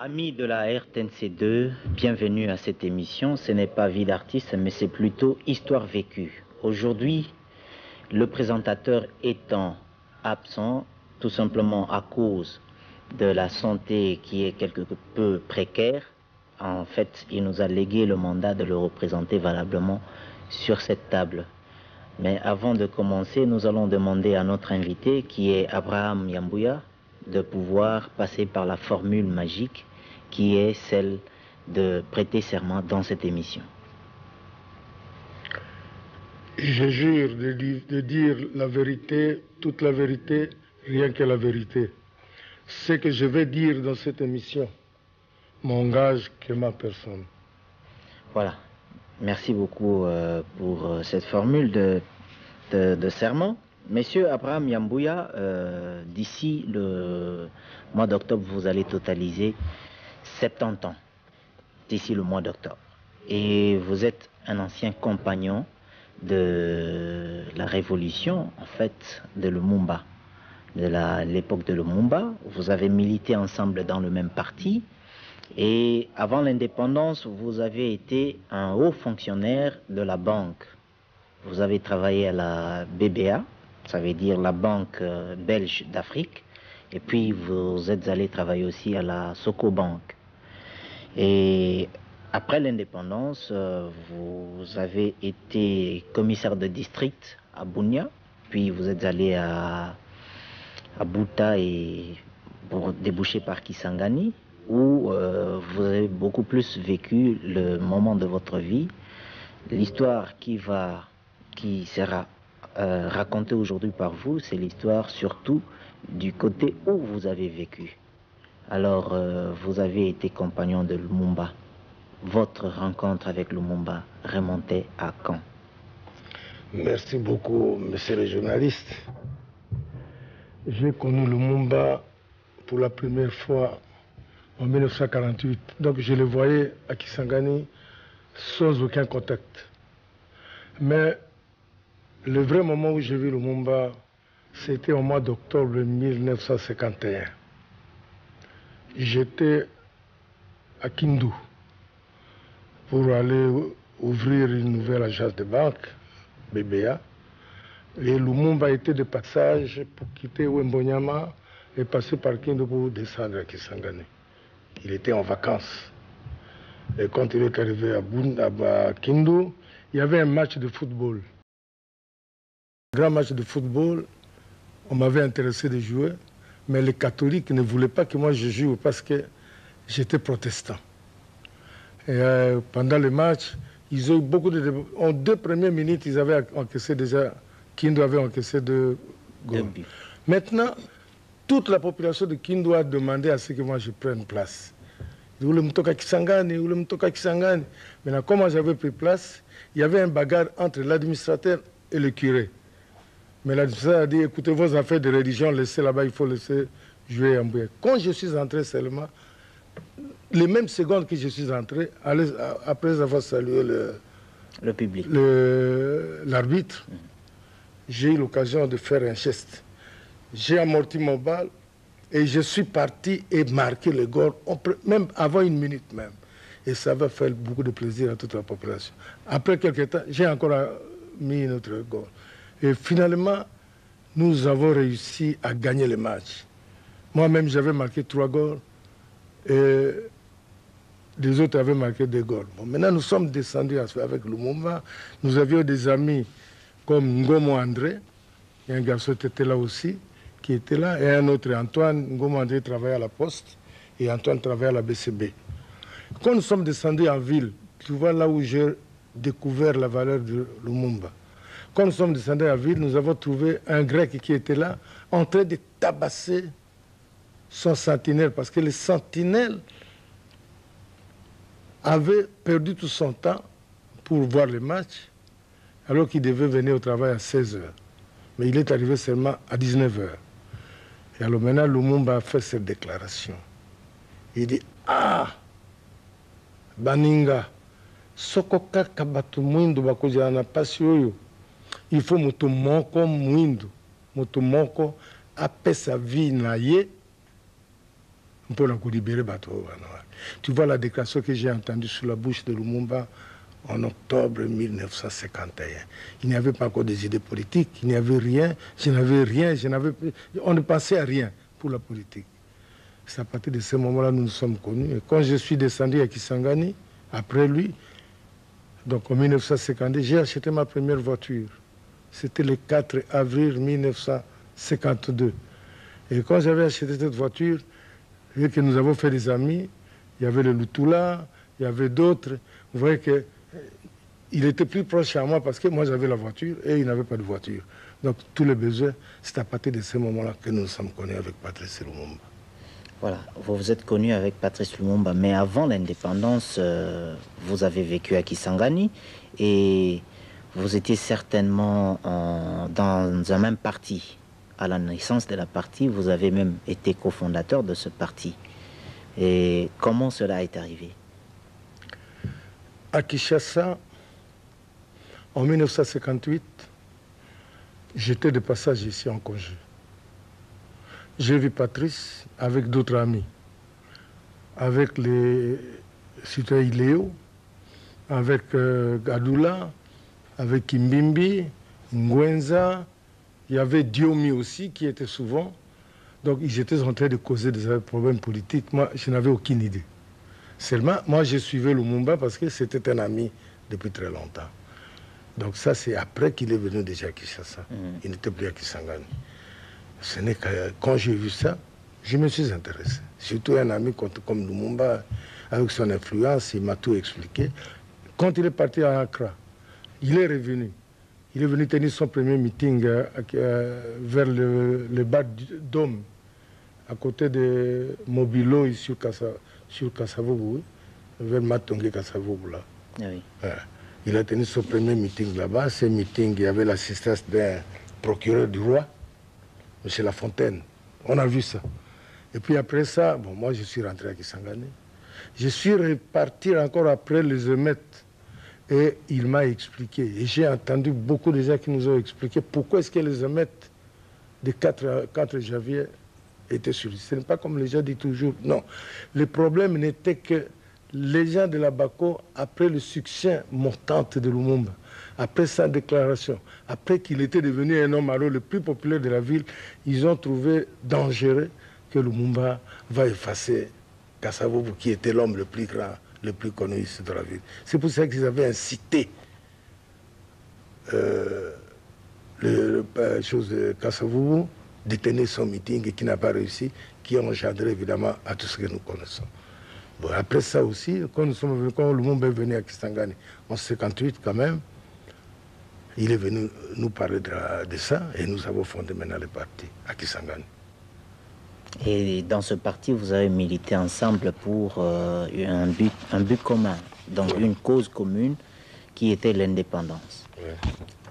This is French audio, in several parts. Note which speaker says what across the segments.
Speaker 1: Amis de la RTNC2, bienvenue à cette émission. Ce n'est pas vie d'artiste, mais c'est plutôt histoire vécue. Aujourd'hui, le présentateur étant absent, tout simplement à cause de la santé qui est quelque peu précaire, en fait, il nous a légué le mandat de le représenter valablement sur cette table. Mais avant de commencer, nous allons demander à notre invité, qui est Abraham Yambouya, de pouvoir passer par la formule magique qui est celle de prêter serment dans cette émission.
Speaker 2: Je jure de dire la vérité, toute la vérité, rien que la vérité. Ce que je vais dire dans cette émission m'engage que ma personne.
Speaker 1: Voilà. Merci beaucoup pour cette formule de serment. Monsieur Abraham Yambouya, d'ici le mois d'octobre, vous allez totaliser 70 ans, d'ici le mois d'octobre. Et vous êtes un ancien compagnon de la révolution, en fait, de Lumumba, de l'époque de Lumumba. Vous avez milité ensemble dans le même parti. Et avant l'indépendance, vous avez été un haut fonctionnaire de la banque. Vous avez travaillé à la BBA, ça veut dire la Banque belge d'Afrique, et puis vous êtes allé travailler aussi à la Socobank. Et après l'indépendance, vous avez été commissaire de district à Bunia, puis vous êtes allé à Bouta et pour déboucher par Kisangani, où vous avez beaucoup plus vécu le moment de votre vie. L'histoire qui sera racontée aujourd'hui par vous, c'est l'histoire surtout du côté où vous avez vécu. Alors, vous avez été compagnon de Lumumba. Votre rencontre avec Lumumba remontait à quand?
Speaker 2: Merci beaucoup, monsieur le journaliste. J'ai connu Lumumba pour la première fois en 1948. Donc je le voyais à Kisangani sans aucun contact. Mais le vrai moment où j'ai vu Lumumba, c'était au mois d'octobre 1951. J'étais à Kindu pour aller ouvrir une nouvelle agence de banque, BBA. Et Lumumba était de passage pour quitter Wembonyama et passer par Kindu pour descendre à Kisangani. Il était en vacances. Et quand il est arrivé à Kindu, il y avait un match de football. Un grand match de football, on m'avait intéressé de jouer, mais les catholiques ne voulaient pas que moi je joue parce que j'étais protestant. Et pendant le match, ils ont eu beaucoup de... En 2 premières minutes, ils avaient encaissé déjà... Kindu avait encaissé 2 goals. Maintenant, toute la population de Kindu a demandé à ce que moi je prenne place. Ils voulaient me toquer à Kisangani, Maintenant, comment j'avais pris place, il y avait un bagarre entre l'administrateur et le curé. Mais l'administrateur a dit, écoutez, vos affaires de religion, laissez là-bas, il faut laisser jouer en bouée. Quand je suis entré seulement, les mêmes secondes que je suis entré, après avoir salué
Speaker 1: le public,
Speaker 2: l'arbitre, j'ai eu l'occasion de faire un geste. J'ai amorti mon balle et je suis parti et marqué le goal, même avant 1 minute même. Et ça va faire beaucoup de plaisir à toute la population. Après quelques temps, j'ai encore mis notre goal. Et finalement, nous avons réussi à gagner le match. Moi-même, j'avais marqué 3 goals et les autres avaient marqué 2 goals. Bon, maintenant, nous sommes descendus avec Lumumba. Nous avions des amis comme Ngomo André, et un garçon qui était là aussi, qui était là, et un autre, Antoine. Ngomo André travaillait à la Poste et Antoine travaillait à la BCB. Quand nous sommes descendus en ville, tu vois là où j'ai découvert la valeur de Lumumba. Quand nous sommes descendus en ville, nous avons trouvé un grec qui était là, en train de tabasser son sentinelle, parce que le sentinelle avait perdu tout son temps pour voir le match, alors qu'il devait venir au travail à 16h. Mais il est arrivé seulement à 19h. Et alors maintenant, Lumumba a fait cette déclaration. Il dit, ah, Baninga, soko kaka batu mwindu bakuja na pasi oyo, il faut mutu moko mwindu, mutu moko apesa vie na ye, peut la libérer bateau. Tu vois la déclaration que j'ai entendue sous la bouche de Lumumba en octobre 1951. Il n'y avait pas encore des idées politiques, il n'y avait rien, on ne pensait à rien pour la politique. C'est à partir de ce moment-là que nous nous sommes connus. Et quand je suis descendu à Kisangani, après lui, donc en 1952, j'ai acheté ma première voiture. C'était le 4 avril 1952. Et quand j'avais acheté cette voiture, vu que nous avons fait des amis, il y avait le Lutula, il y avait d'autres. Vous voyez qu'il était plus proche à moi parce que moi j'avais la voiture et il n'avait pas de voiture. Donc tous les besoins, c'est à partir de ce moment-là que nous nous sommes connus avec Patrice Lumumba.
Speaker 1: Voilà, vous vous êtes connu avec Patrice Lumumba, mais avant l'indépendance, vous avez vécu à Kisangani et vous étiez certainement dans un même parti. À la naissance de la partie, vous avez même été cofondateur de ce parti. Et comment cela est arrivé?
Speaker 2: À Kinshasa, en 1958, j'étais de passage ici en congé. J'ai vu Patrice avec d'autres amis, avec les citoyens Léo, avec Gadoula, avec Kimbimbi, Ngwenza, il y avait Diomi aussi qui était souvent. Donc ils étaient en train de causer des problèmes politiques. Moi, je n'avais aucune idée. Seulement, moi, je suivais Lumumba parce que c'était un ami depuis très longtemps. Donc ça, c'est après qu'il est venu déjà à Kinshasa. Il n'était plus à Kisangani. Ce n'est que quand j'ai vu ça, je me suis intéressé. Surtout un ami comme Lumumba, avec son influence, il m'a tout expliqué. Quand il est parti à Accra, il est revenu. Il est venu tenir son premier meeting vers le bas Dôme, à côté de Mobilo, sur Kassavoubou, vers Matongé Kassavoubou là.
Speaker 1: Oui.
Speaker 2: Il a tenu son premier meeting là-bas. Ce meeting, il y avait l'assistance d'un procureur du roi, M. Lafontaine. On a vu ça. Et puis après ça, bon, moi je suis rentré à Kisangani. Je suis reparti encore après les émeutes. Et il m'a expliqué. Et j'ai entendu beaucoup de gens qui nous ont expliqué pourquoi est-ce que les émeutes de 4 janvier étaient suivies. Ce n'est pas comme les gens disent toujours. Non. Le problème n'était que les gens de la Bako, après le succès montant de Lumumba, après sa déclaration, après qu'il était devenu un homme alors le plus populaire de la ville, ils ont trouvé dangereux que Lumumba va effacer Kassavoubou, qui était l'homme le plus grand, le plus connu ici dans la ville. C'est pour ça qu'ils avaient incité chose de Kassavoubou de tenir son meeting et qui n'a pas réussi, qui a engendré évidemment à tout ce que nous connaissons. Bon, après ça aussi, quand Lumumba est venu à Kisangani en 1958 quand même, il est venu nous parler de ça et nous avons fondé maintenant le parti à Kisangani.
Speaker 1: Et dans ce parti, vous avez milité ensemble pour un but commun, donc une cause commune qui était l'indépendance.
Speaker 2: Ouais.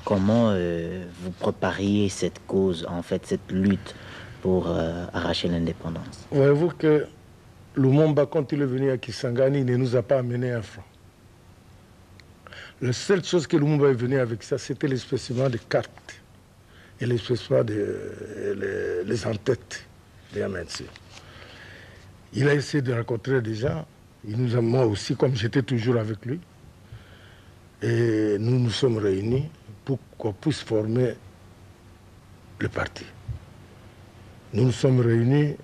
Speaker 1: Comment vous prépariez cette cause, en fait, cette lutte pour arracher l'indépendance?
Speaker 2: Voyez-vous que Lumumba, quand il est venu à Kisangani, il ne nous a pas amené un franc. La seule chose que Lumumba est venu avec ça, c'était les spécimens de cartes et les spécimens les en-têtes. Il a essayé de rencontrer des gens. Il nous a, moi aussi, comme j'étais toujours avec lui. Et nous nous sommes réunis pour qu'on puisse former le parti. Nous nous sommes réunis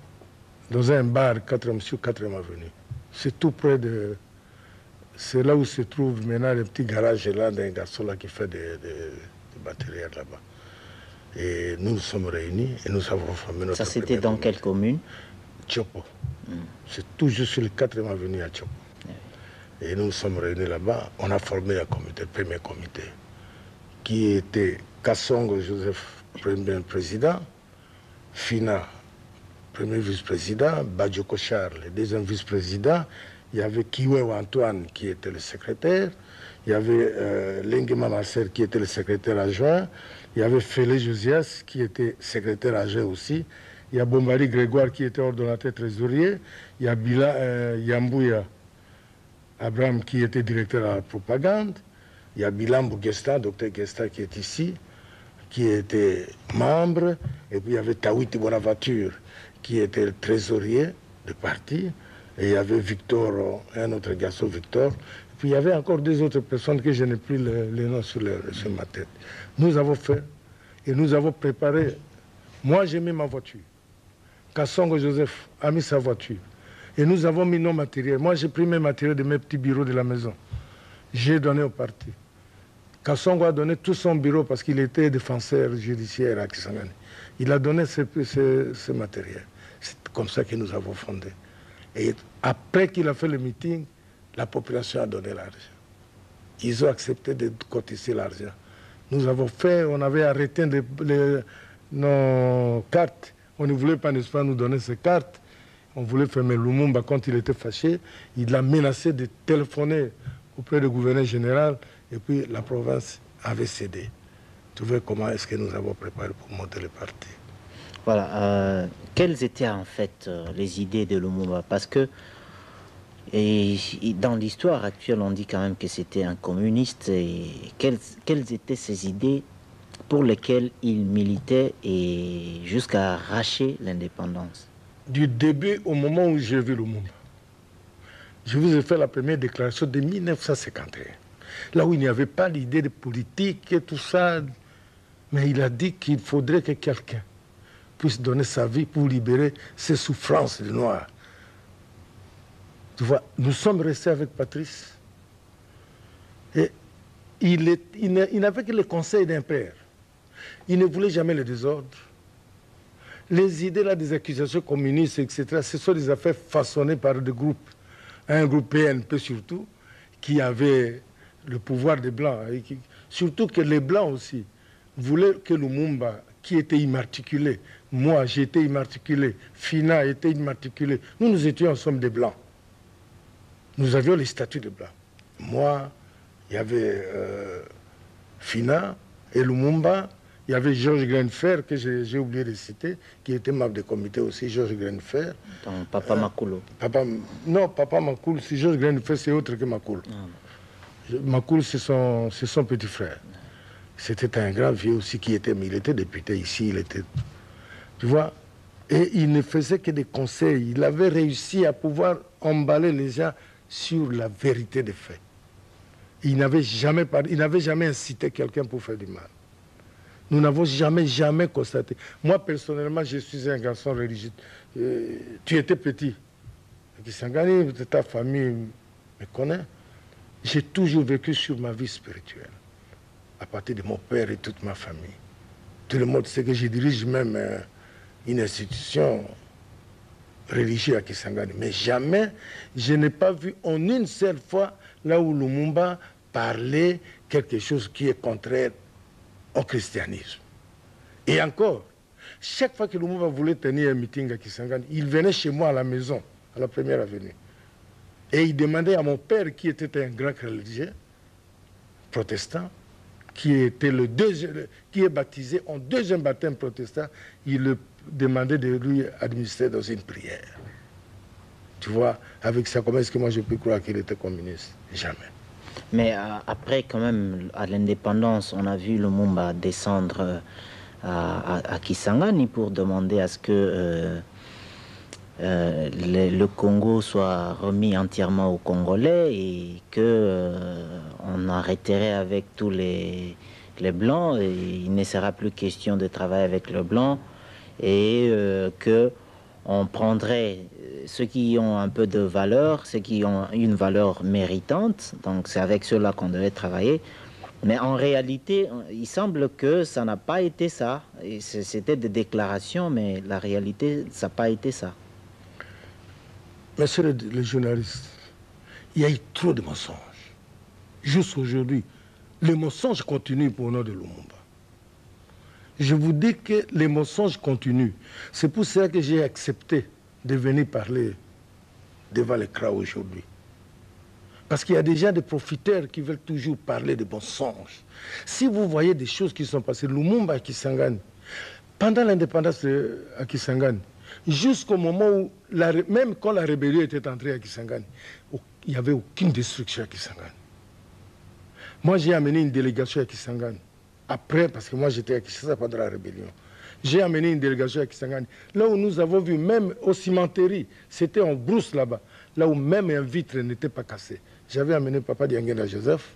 Speaker 2: dans un bar, 4e avenue. C'est tout près de... C'est là où se trouve maintenant le petit garage là d'un garçon là qui fait des batteries là-bas. Et nous nous sommes réunis et nous avons formé notre...
Speaker 1: Ça, c'était dans quelle commune?
Speaker 2: Tchopo. C'est toujours sur le 4e avenue à Tchopo. Et nous nous sommes réunis là-bas. On a formé un comité, le premier comité, qui était Kassongo Joseph, premier président, Fina, premier vice-président, Badjoko Charles, le deuxième vice-président. Il y avait Kiwewa Antoine qui était le secrétaire. Il y avait Lengema Marcel qui était le secrétaire adjoint. Il y avait Félé Josias qui était secrétaire adjoint aussi. Il y a Bombari Grégoire qui était ordonnateur trésorier. Il y a Yambouya Abraham qui était directeur à la propagande. Il y a Bilambo Guesta, docteur Guesta qui est ici, qui était membre. Et puis il y avait Tawiti Bonaventure qui était le trésorier. de parti. Et il y avait Victor, un autre garçon, Victor. Et puis il y avait encore deux autres personnes que je n'ai plus les noms sur ma tête. Nous avons fait et nous avons préparé. Moi, j'ai mis ma voiture. Kassongo Joseph a mis sa voiture. Et nous avons mis nos matériels. Moi, j'ai pris mes matériels de mes petits bureaux de la maison. J'ai donné au parti. Kassongo a donné tout son bureau parce qu'il était défenseur judiciaire à Kisangani. Il a donné ce matériel. C'est comme ça que nous avons fondé. Et après qu'il a fait le meeting, la population a donné l'argent. Ils ont accepté de cotiser l'argent. Nous avons fait, on avait arrêté nos cartes. On ne voulait pas, n'est-ce pas, nous donner ces cartes. On voulait fermer Lumumba quand il était fâché. Il a menacé de téléphoner auprès du gouverneur général. Et puis la province avait cédé. Tu vois comment est-ce que nous avons préparé pour monter le parti.
Speaker 1: Voilà. Quelles étaient en fait les idées de Lumumba? Parce que dans l'histoire actuelle, on dit quand même que c'était un communiste. Et quelles étaient ces idées pour lesquelles il militait et jusqu'à arracher l'indépendance?
Speaker 2: Du début au moment où j'ai vu Lumumba, je vous ai fait la première déclaration de 1951. Là où il n'y avait pas l'idée de politique et tout ça, mais il a dit qu'il faudrait que quelqu'un puisse donner sa vie pour libérer ses souffrances de Noirs. Tu vois, nous sommes restés avec Patrice. Et il n'avait que le conseil d'un père. Il ne voulait jamais le désordre. Les idées là des accusations communistes, etc., ce sont des affaires façonnées par des groupes. Un groupe PNP surtout, qui avait le pouvoir des Blancs. Surtout que les Blancs aussi voulaient que Lumumba, qui était immatriculé, moi j'étais immatriculé, Fina était immatriculé, nous étions en somme des Blancs. Nous avions les statuts de Blancs. Moi, il y avait Fina et Lumumba, il y avait Georges Grenfer, que j'ai oublié de citer, qui était membre du comité aussi, Georges Grenfer.
Speaker 1: Donc, Papa Makoulo.
Speaker 2: Non, Papa Makoulo, si Georges Grenfer, c'est autre que Makoulo. Makoulo, c'est son petit frère. C'était un grand vieux aussi qui était, mais il était député ici, il était... Tu vois, et il ne faisait que des conseils. Il avait réussi à pouvoir emballer les gens sur la vérité des faits. Il n'avait jamais incité quelqu'un pour faire du mal. Nous n'avons jamais constaté. Moi, personnellement, je suis un garçon religieux. Tu étais petit. Kisangani, ta famille me connaît. J'ai toujours vécu sur ma vie spirituelle. À partir de mon père et toute ma famille. Tout le monde sait que je dirige même une institution religieuse à Kisangani. Mais jamais, je n'ai pas vu en une seule fois là où Lumumba parlait quelque chose qui est contraire au christianisme. Et encore, chaque fois que Lumumba voulait tenir un meeting à Kisangani, il venait chez moi à la maison, à la première avenue. Et il demandait à mon père, qui était un grand religieux, protestant, qui est baptisé en deuxième baptême protestant, il le demandait de lui administrer dans une prière. Tu vois, avec ça, comment est-ce que moi je peux croire qu'il était communiste? Jamais.
Speaker 1: Mais après, quand même, à l'indépendance, on a vu Lumumba descendre à Kisangani pour demander à ce que le Congo soit remis entièrement aux Congolais et que on arrêterait avec tous les Blancs et il ne sera plus question de travailler avec le Blanc et que on prendrait ceux qui ont un peu de valeur, ceux qui ont une valeur méritante, donc c'est avec ceux-là qu'on devait travailler. Mais en réalité, il semble que ça n'a pas été ça. C'était des déclarations, mais la réalité, ça n'a pas été ça.
Speaker 2: Monsieur le journaliste, il y a eu trop de mensonges. Juste aujourd'hui, les mensonges continuent pour le nom de Lumumba. Je vous dis que les mensonges continuent. C'est pour ça que j'ai accepté de venir parler devant l'écran aujourd'hui. Parce qu'il y a déjà des profiteurs qui veulent toujours parler de mensonges. Si vous voyez des choses qui sont passées, Lumumba à Kisangani, pendant l'indépendance à Kisangani, jusqu'au moment où, même quand la rébellion était entrée à Kisangani, il n'y avait aucune destruction à Kisangani. Moi, j'ai amené une délégation à Kisangani. Après, parce que moi, j'étais à Kinshasa pendant la rébellion. J'ai amené une délégation à Kisangani, là où nous avons vu, même aux cimenteries, c'était en brousse là-bas, là où même un vitre n'était pas cassé. J'avais amené Papa Diangena Joseph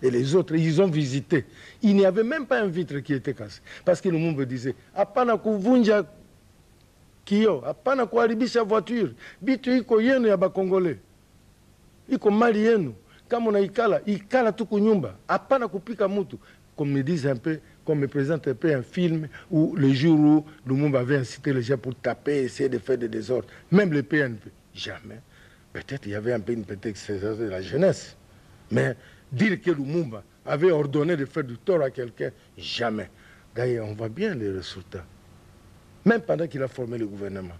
Speaker 2: et les autres, ils ont visité. Il n'y avait même pas un vitre qui était cassé. Parce que le monde me disait, apana kuvunja kio, apana kuharibisha voiture, bitu iko yenu ya bakongole, iko mali yenu. Kama unaikala, ikala tu kunyumba, apana kupika mutu. Comme me disent un peu, qu'on me présente un peu un film où le jour où Lumumba avait incité les gens pour taper, essayer de faire des désordres, même le PNP, jamais. Peut-être il y avait un peu une petite césar de la jeunesse, mais dire que Lumumba avait ordonné de faire du tort à quelqu'un, jamais. D'ailleurs, on voit bien les résultats. Même pendant qu'il a formé le gouvernement.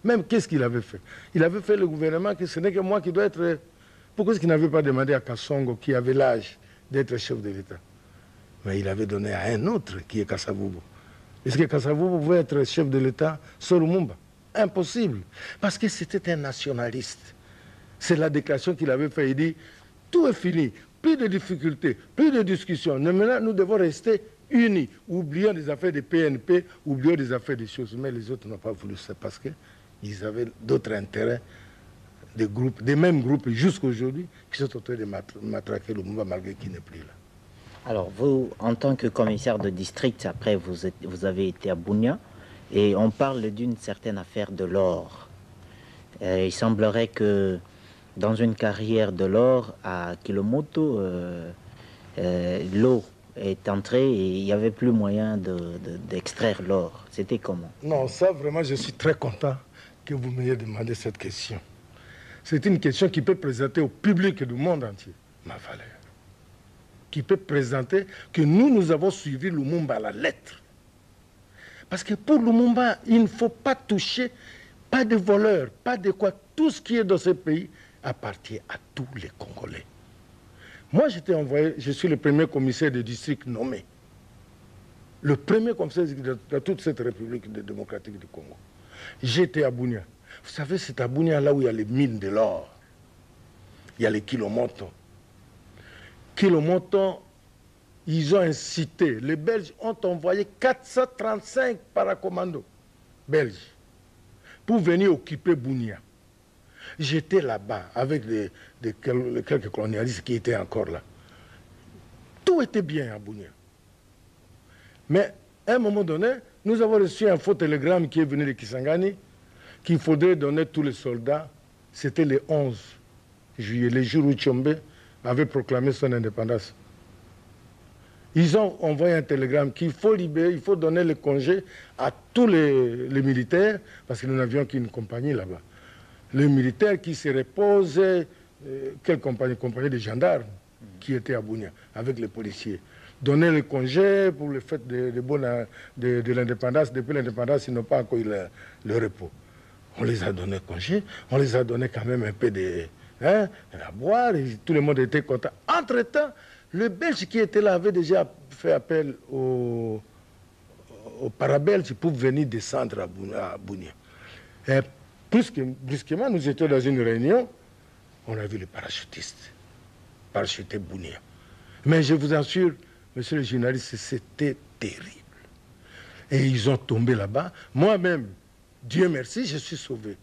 Speaker 2: Même qu'est-ce qu'il avait fait? Il avait fait le gouvernement que ce n'est que moi qui dois être... Pourquoi est-ce qu'il n'avait pas demandé à Kassongo, qui avait l'âge d'être chef de l'État? Mais il avait donné à un autre, qui est Kassavubu. Est-ce que Kassavubu pouvait être chef de l'État sur Lumumba? Impossible. Parce que c'était un nationaliste. C'est la déclaration qu'il avait faite. Il dit, tout est fini, plus de difficultés, plus de discussions. Maintenant, nous devons rester unis. Oublions des affaires de PNP, oublions des affaires des choses. Mais les autres n'ont pas voulu ça parce qu'ils avaient d'autres intérêts, des groupes, des mêmes groupes jusqu'à aujourd'hui, qui sont en train de matraquer Lumumba malgré qu'il n'est plus là.
Speaker 1: Alors, vous, en tant que commissaire de district, après, vous avez été à Bunia, et on parle d'une certaine affaire de l'or. Il semblerait que dans une carrière de l'or à Kilomoto, l'eau est entrée et il n'y avait plus moyen d'extraire l'or. C'était comment?
Speaker 2: Non, ça, vraiment, je suis très content que vous m'ayez demandé cette question. C'est une question qui peut présenter au public du monde entier ma valeur. Qui peut présenter que nous avons suivi Lumumba à la lettre. Parce que pour Lumumba, il ne faut pas toucher, pas de voleurs, pas de quoi. Tout ce qui est dans ce pays appartient à tous les Congolais. Moi, j'étais envoyé, je suis le premier commissaire de district nommé. Le premier commissaire de toute cette République démocratique du Congo. J'étais à Bunia. Vous savez, c'est à Bunia là où il y a les mines de l'or. Il y a les Kilomoto. Kilomoto, ils ont incité, les Belges ont envoyé 435 paracommandos belges pour venir occuper Bunia. J'étais là-bas avec quelques colonialistes qui étaient encore là. Tout était bien à Bunia. Mais à un moment donné, nous avons reçu un faux télégramme qui est venu de Kisangani qu'il faudrait donner tous les soldats. C'était le 11 juillet, le jour où Tchombe avait proclamé son indépendance. Ils ont envoyé un télégramme qu'il faut libérer, il faut donner le congé à tous les militaires, parce que nous n'avions qu'une compagnie là-bas. Les militaires qui se reposaient, quelle compagnie? Compagnie de gendarmes qui étaient à Bunia, avec les policiers. Donner le congé pour le fait de l'indépendance. Depuis l'indépendance, ils n'ont pas encore eu le repos. On les a donné congé, on les a donné quand même un peu à boire, et tout le monde était content. Entre-temps, le Belge qui était là avait déjà fait appel aux parabelges pour venir descendre à Bunia. Et brusquement, nous étions dans une réunion, on a vu les parachutistes parachuter Bunia. Mais je vous assure, monsieur le journaliste, c'était terrible. Et ils ont tombé là-bas. Moi-même, Dieu merci, je suis sauvé.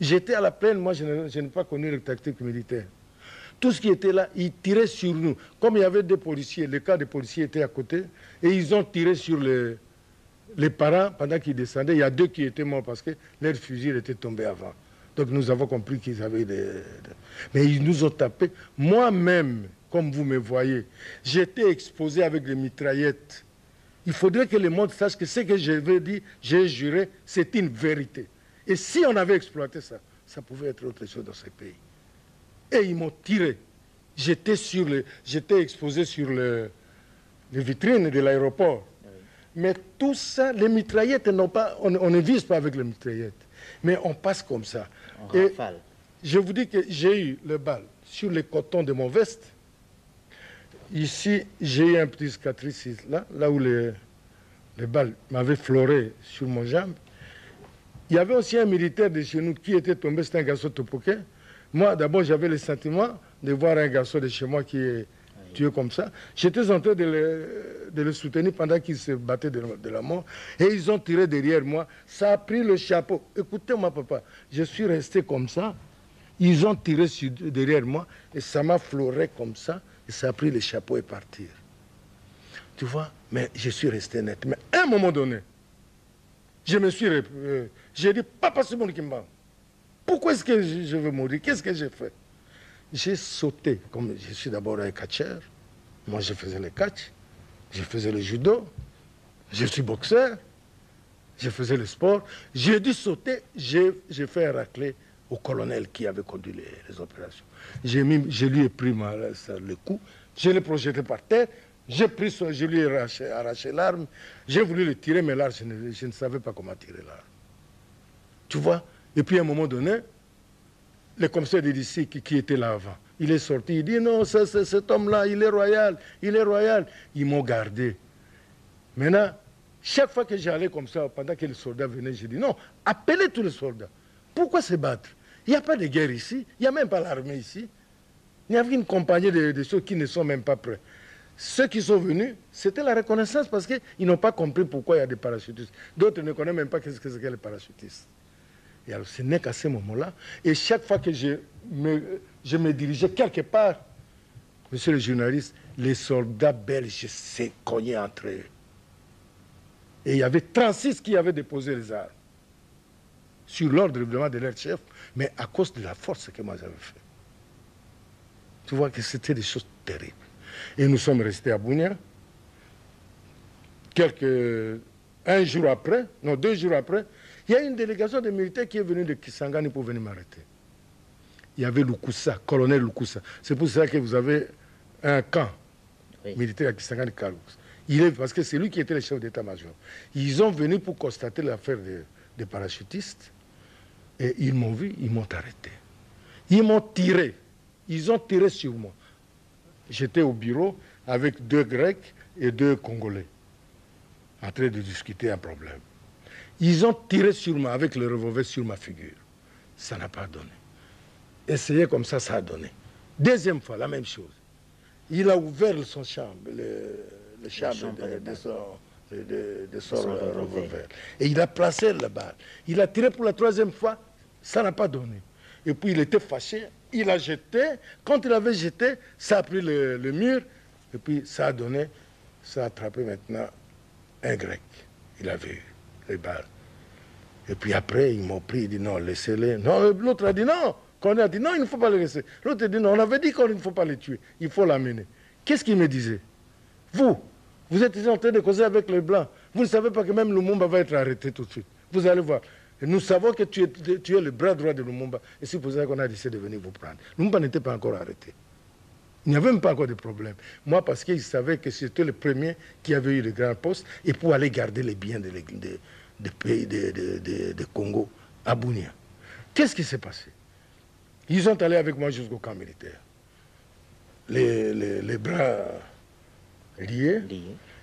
Speaker 2: J'étais à la plaine, moi je n'ai pas connu les tactiques militaires. Tout ce qui était là, ils tiraient sur nous. Comme il y avait des policiers, le cas des policiers était à côté, et ils ont tiré sur les parents pendant qu'ils descendaient. Il y a 2 qui étaient morts parce que leur fusil était tombé avant. Donc nous avons compris qu'ils avaient Mais ils nous ont tapés. Moi-même, comme vous me voyez, j'étais exposé avec des mitraillettes. Il faudrait que le monde sache que ce que je veux dire, j'ai juré, c'est une vérité. Et si on avait exploité ça, ça pouvait être autre chose dans ce pays. Et ils m'ont tiré. J'étais exposé sur les vitrines de l'aéroport. Oui. Mais tout ça, les mitraillettes n'ont pas... On ne vise pas avec les mitraillettes. Mais on passe comme ça.
Speaker 1: On rafale.
Speaker 2: Je vous dis que j'ai eu le bal sur le coton de mon veste. Ici, j'ai eu un petit cicatrice là où les balles m'avaient floré sur mon jambe. Il y avait aussi un militaire de chez nous qui était tombé, c'était un garçon topoquet. Moi, d'abord, j'avais le sentiment de voir un garçon de chez moi qui est tués comme ça. J'étais en train de le soutenir pendant qu'ils se battaient de la mort. Et ils ont tiré derrière moi. Ça a pris le chapeau. Écoutez-moi, papa. Je suis resté comme ça. Ils ont tiré derrière moi. Et ça m'a fleuré comme ça. Et ça a pris le chapeau et partir. Tu vois? Mais je suis resté net. Mais à un moment donné, je me suis... j'ai dit, Papa Simon Kimba, pourquoi est-ce que je veux mourir? Qu'est-ce que j'ai fait? J'ai sauté. Comme je suis d'abord un catcheur. Moi, je faisais le catch. Je faisais le judo. Je suis boxeur. Je faisais le sport. J'ai dû sauter. J'ai fait un raclé au colonel qui avait conduit les opérations. Je lui ai pris le coup. Je l'ai projeté par terre. Je lui ai arraché l'arme. J'ai voulu le tirer, mais là, je ne savais pas comment tirer l'arme. Tu vois? Et puis, à un moment donné, le commissaire de d'ici qui était là avant, il est sorti, il dit non, cet homme-là, il est royal, il est royal. Ils m'ont gardé. Maintenant, chaque fois que j'allais comme ça, pendant que les soldats venaient, je dis non, appelez tous les soldats. Pourquoi se battre? Il n'y a pas de guerre ici, il n'y a même pas l'armée ici. Il y avait une compagnie de ceux qui ne sont même pas prêts. Ceux qui sont venus, c'était la reconnaissance parce qu'ils n'ont pas compris pourquoi il y a des parachutistes. D'autres ne connaissent même pas ce que c'est que les parachutistes. Et alors, ce n'est qu'à ce moment-là, et chaque fois que je me dirigeais quelque part, monsieur le journaliste, les soldats belges s'est cogné entre eux. Et il y avait 36 qui avaient déposé les armes, sur l'ordre évidemment de leur chef, mais à cause de la force que moi j'avais fait. Tu vois que c'était des choses terribles. Et nous sommes restés à Bunia. Un jour après, non, 2 jours après, il y a une délégation de militaires qui est venue de Kisangani pour venir m'arrêter. Il y avait Lukusa, colonel Lukusa. C'est pour ça que vous avez un camp militaire à Kisangani Kalous. Parce que c'est lui qui était le chef d'état-major. Ils ont venu pour constater l'affaire des parachutistes. Et ils m'ont vu, ils m'ont arrêté. Ils m'ont tiré. Ils ont tiré sur moi. J'étais au bureau avec 2 Grecs et 2 Congolais, en train de discuter un problème. Ils ont tiré sur moi avec le revolver sur ma figure. Ça n'a pas donné. Essayer comme ça, ça a donné. Deuxième fois, la même chose. Il a ouvert son chambre, le chambre de son revolver. Et il a placé la balle. Il a tiré pour la 3e fois, ça n'a pas donné. Et puis il était fâché, il a jeté. Quand il avait jeté, ça a pris le mur. Et puis ça a donné, ça a attrapé maintenant un Grec. Il avait eu les balles. Et puis après, ils m'ont pris, ils dit non, laissez-les. Non, l'autre a dit non. Qu'on a dit non, il ne faut pas les laisser. L'autre a dit non, on avait dit qu'il ne faut pas les tuer, il faut l'amener. Qu'est-ce qu'il me disait? Vous êtes en train de causer avec les Blancs. Vous ne savez pas que même Lumumba va être arrêté tout de suite. Vous allez voir. Et nous savons que tu es le bras droit de Lumumba. Et c'est pour ça qu'on a décidé de venir vous prendre. Lumumba n'était pas encore arrêté. Il n'y avait même pas encore de problème. Moi, parce qu'il savait que c'était le premier qui avait eu le grand poste et pour aller garder les biens de pays de Congo à Bunia. Qu'est-ce qui s'est passé? Ils sont allés avec moi jusqu'au camp militaire. Les bras liés.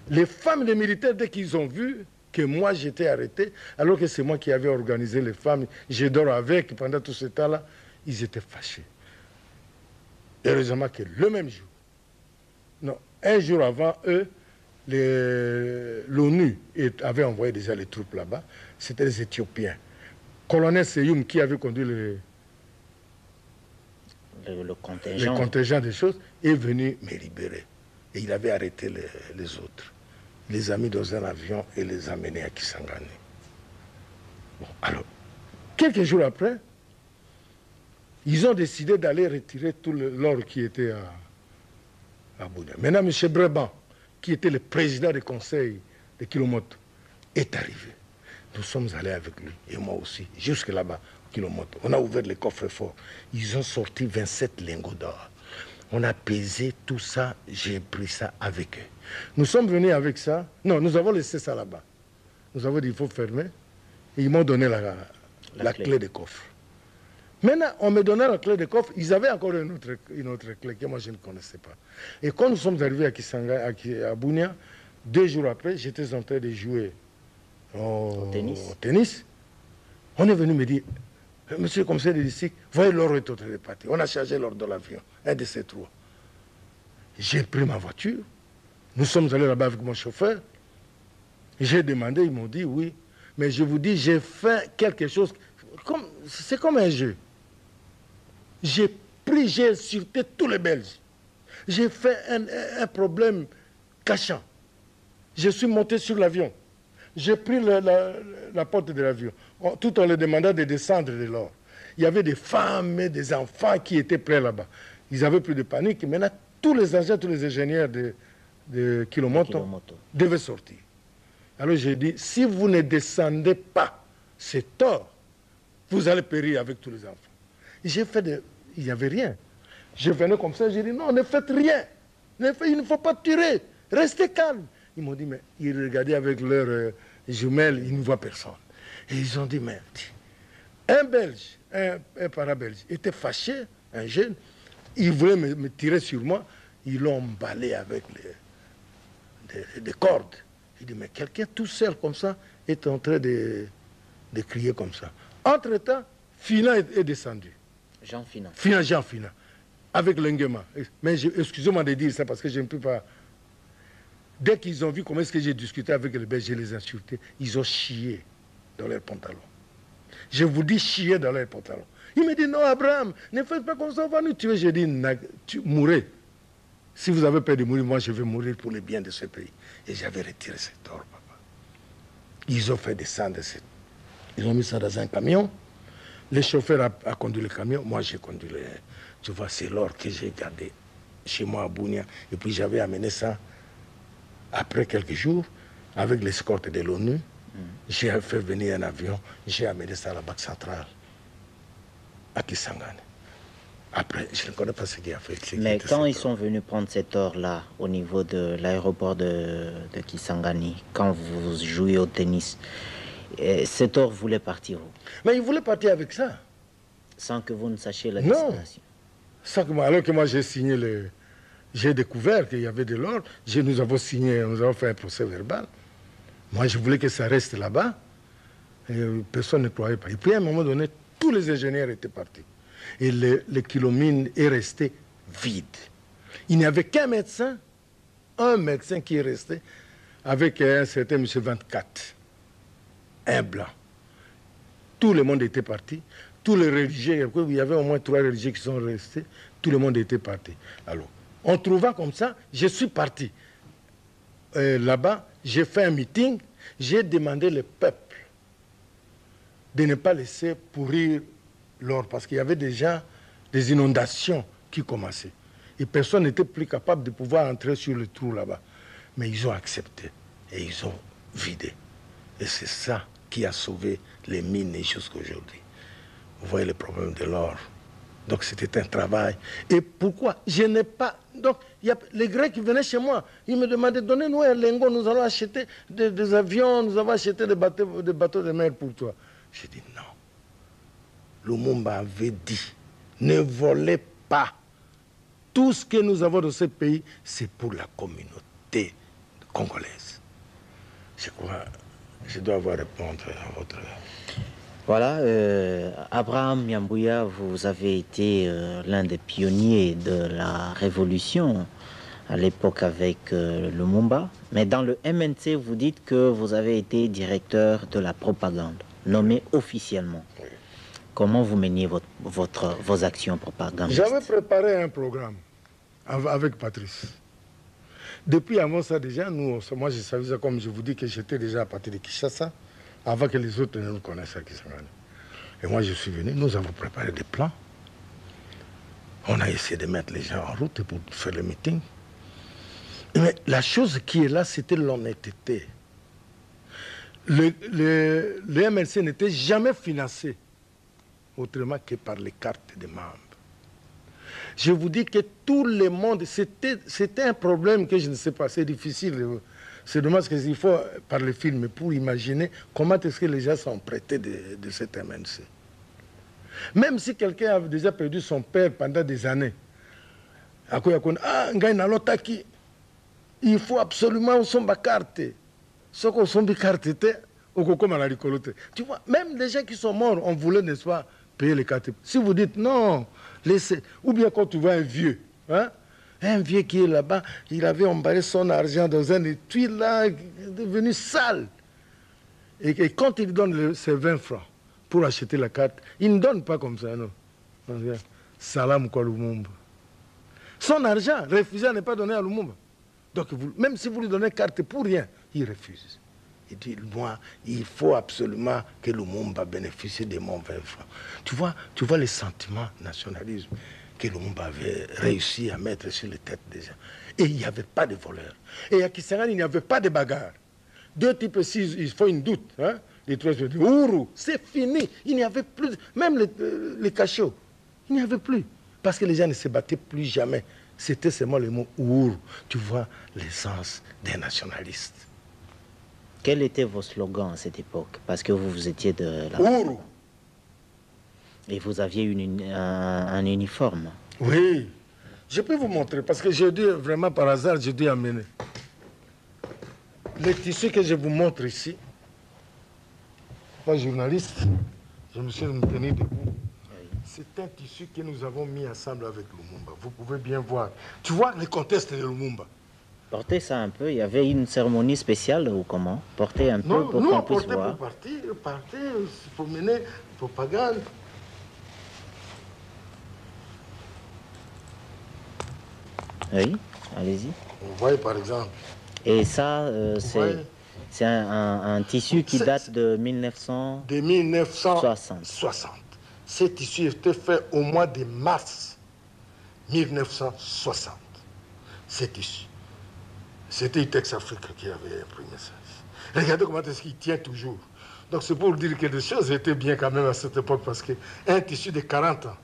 Speaker 2: Les femmes des militaires, dès qu'ils ont vu que moi j'étais arrêté, alors que c'est moi qui avais organisé les femmes, je dors avec pendant tout ce temps-là, ils étaient fâchés. Heureusement que le même jour, non, un jour avant eux, l'ONU avait envoyé déjà les troupes là-bas, c'était les Éthiopiens. Colonel Seyoum qui avait conduit le contingent des choses est venu me libérer. Et il avait arrêté les autres, les a mis dans un avion et les a menés à Kisangani. Bon, alors, quelques jours après, ils ont décidé d'aller retirer tout l'or qui était à Bunia. Maintenant, M. Breban, qui était le président du conseil de Kilomoto, est arrivé. Nous sommes allés avec lui, et moi aussi, jusque là-bas, Kilomoto. On a ouvert les coffres forts. Ils ont sorti 27 lingots d'or. On a pesé tout ça, j'ai pris ça avec eux. Nous sommes venus avec ça. Non, nous avons laissé ça là-bas. Nous avons dit il faut fermer. Et ils m'ont donné la clé de coffre. Maintenant, on me donnait la clé de coffre. Ils avaient encore une autre clé que moi je ne connaissais pas. Et quand nous sommes arrivés à Bunia, 2 jours après, j'étais en train de jouer au tennis. On est venu me dire, monsieur le commissaire de district, voyez l'or est en train de partir. On a chargé l'or dans l'avion, un de ces 3. J'ai pris ma voiture. Nous sommes allés là-bas avec mon chauffeur. J'ai demandé, ils m'ont dit oui. Mais je vous dis, j'ai fait quelque chose. C'est comme un jeu. J'ai insulté tous les Belges. J'ai fait un problème cachant. Je suis monté sur l'avion. J'ai pris la porte de l'avion. Tout en leur demandant de descendre de l'or. Il y avait des femmes et des enfants qui étaient prêts là-bas. Ils avaient plus de panique. Maintenant, tous les agents, tous les ingénieurs de Kilomoto devaient sortir. Alors j'ai dit, si vous ne descendez pas, c'est tort. Vous allez périr avec tous les enfants. J'ai fait il n'y avait rien. Je venais comme ça, j'ai dit, non, ne faites rien. Il ne faut pas tirer. Restez calme. Ils m'ont dit, mais ils regardaient avec leurs jumelles, ils ne voient personne. Et ils ont dit, mais un Belge, un para-belge, était fâché, un jeune, il voulait me tirer sur moi, ils l'ont emballé avec des cordes. Il dit, mais quelqu'un tout seul comme ça est en train de crier comme ça. Entre-temps, Fina est descendu.
Speaker 1: Jean Fina.
Speaker 2: Jean Fina. Avec l'engagement. Mais excusez-moi de dire ça parce que je ne peux pas. Dès qu'ils ont vu comment est-ce que j'ai discuté avec les Belges, je les ai insultés, ils ont chié dans leurs pantalons. Je vous dis chier dans leurs pantalons. Il me dit, non, Abraham, ne faites pas comme ça, on va nous tuer. J'ai dit, tu mourrez. Si vous avez peur de mourir, moi je vais mourir pour le bien de ce pays. Et j'avais retiré cet or, papa. Ils ont fait descendre ils ont mis ça dans un camion. Le chauffeur a conduit le camion, moi j'ai conduit le... Tu vois, c'est l'or que j'ai gardé chez moi à Bunia. Et puis j'avais amené ça après quelques jours avec l'escorte de l'ONU. J'ai fait venir un avion, j'ai amené ça à la Banque centrale, à Kisangani. Après, je ne connais pas ce qu'il a fait.
Speaker 1: Mais quand ils sont venus prendre cet or-là, au niveau de l'aéroport de Kisangani, quand vous jouiez au tennis, cet or voulait partir où?
Speaker 2: Mais ils voulaient partir avec ça.
Speaker 1: Sans que vous ne sachiez la destination?
Speaker 2: Non. Alors que moi j'ai signé j'ai découvert qu'il y avait de l'or, nous avons signé, nous avons fait un procès verbal. Moi je voulais que ça reste là-bas. Personne ne croyait pas. Et puis à un moment donné, tous les ingénieurs étaient partis. Et le Kilomine est resté vide. Il n'y avait qu'un médecin qui est resté, avec un certain M. 24, un blanc. Tout le monde était parti. Tous les religieux, il y avait au moins 3 religieux qui sont restés, tout le monde était parti. Alors, en trouvant comme ça, je suis parti. Là-bas, j'ai fait un meeting, j'ai demandé au peuple de ne pas laisser pourrir l'or, parce qu'il y avait déjà des inondations qui commençaient. Et personne n'était plus capable de pouvoir entrer sur le trou là-bas. Mais ils ont accepté et ils ont vidé. Et c'est ça qui a sauvé les mines jusqu'à aujourd'hui. Vous voyez le problème de l'or. Donc c'était un travail. Et pourquoi? Je n'ai pas... Donc il y a les Grecs qui venaient chez moi. Ils me demandaient, donnez-nous un lingot, nous allons acheter des avions, nous allons acheter des bateaux de mer pour toi. J'ai dit non. Lumumba avait dit, ne volez pas. Tout ce que nous avons dans ce pays, c'est pour la communauté congolaise. Je crois, je dois avoir répondu à votre...
Speaker 1: Voilà, Abraham Yambouya, vous avez été l'un des pionniers de la révolution à l'époque avec Lumumba. Mais dans le MNC, vous dites que vous avez été directeur de la propagande, nommé officiellement. Oui. Comment vous meniez vos actions propagandistes?
Speaker 2: J'avais préparé un programme avec Patrice. Depuis avant ça déjà, moi je savais ça, comme je vous dis, que j'étais déjà à partir de Kinshasa, avant que les autres ne nous connaissent à Kisangani. Et moi je suis venu, nous avons préparé des plans. On a essayé de mettre les gens en route pour faire le meeting. Mais la chose qui est là, c'était l'honnêteté. Le MLC n'était jamais financé autrement que par les cartes des membres. Je vous dis que tout le monde, c'était un problème que je ne sais pas, c'est difficile. C'est dommage qu'il faut parler film pour imaginer comment est-ce que les gens sont prêtés de cet MNC. Même si quelqu'un a déjà perdu son père pendant des années, il faut absolument son carte. Ce qu'on son carte, tu vois, même les gens qui sont morts, on voulait, n'est-ce pas, payer les cartes. Si vous dites non, laissez. Ou bien quand tu vois un vieux, hein, Un vieux qui est là-bas, il avait emballé son argent dans un étui là, devenu sale. Et quand il donne ses 20 francs pour acheter la carte, il ne donne pas comme ça, non. Salam quoi Lumumba. Son argent, refusé à ne pas donner à Lumumba. Donc, même si vous lui donnez carte pour rien, il refuse. Il dit, moi, il faut absolument que Lumumba bénéficie de mon 20 francs. Tu vois les sentiments nationalisme que Lumumba avait réussi à mettre sur les têtes des gens. Et il n'y avait pas de voleurs. Et à Kisangani, il n'y avait pas de bagarre. Deux types, s'ils font une doute, hein, les trois se disent, Ourou, c'est fini. Il n'y avait plus, même les cachots, il n'y avait plus. Parce que les gens ne se battaient plus jamais. C'était seulement le mot Ourou. Tu vois l'essence des nationalistes.
Speaker 1: Quels étaient vos slogans à cette époque? Parce que vous étiez de la...
Speaker 2: Ourou.
Speaker 1: Et vous aviez un uniforme.
Speaker 2: Oui. Je peux vous montrer, parce que j'ai dû, vraiment par hasard, j'ai dû amener. Les tissus que je vous montre ici, pas journaliste, je me suis tenu debout. C'est un tissu que nous avons mis ensemble avec Lumumba. Vous pouvez bien voir. Tu vois le contexte de Lumumba.
Speaker 1: Portez ça un peu. Il y avait une cérémonie spéciale ou comment? Portez un peu pour qu'on puisse voir.
Speaker 2: Pour partir, pour mener propagande.
Speaker 1: Oui, allez-y.
Speaker 2: Vous voyez par exemple.
Speaker 1: Et ça, c'est un tissu qui date de 1960.
Speaker 2: De 1960. Ce tissu était fait au mois de mars 1960. Ce tissu. C'était Itex Africa qui avait imprimé ça. Regardez comment est-ce qu'il tient toujours. Donc c'est pour dire que les choses étaient bien quand même à cette époque, parce qu'un tissu de 40 ans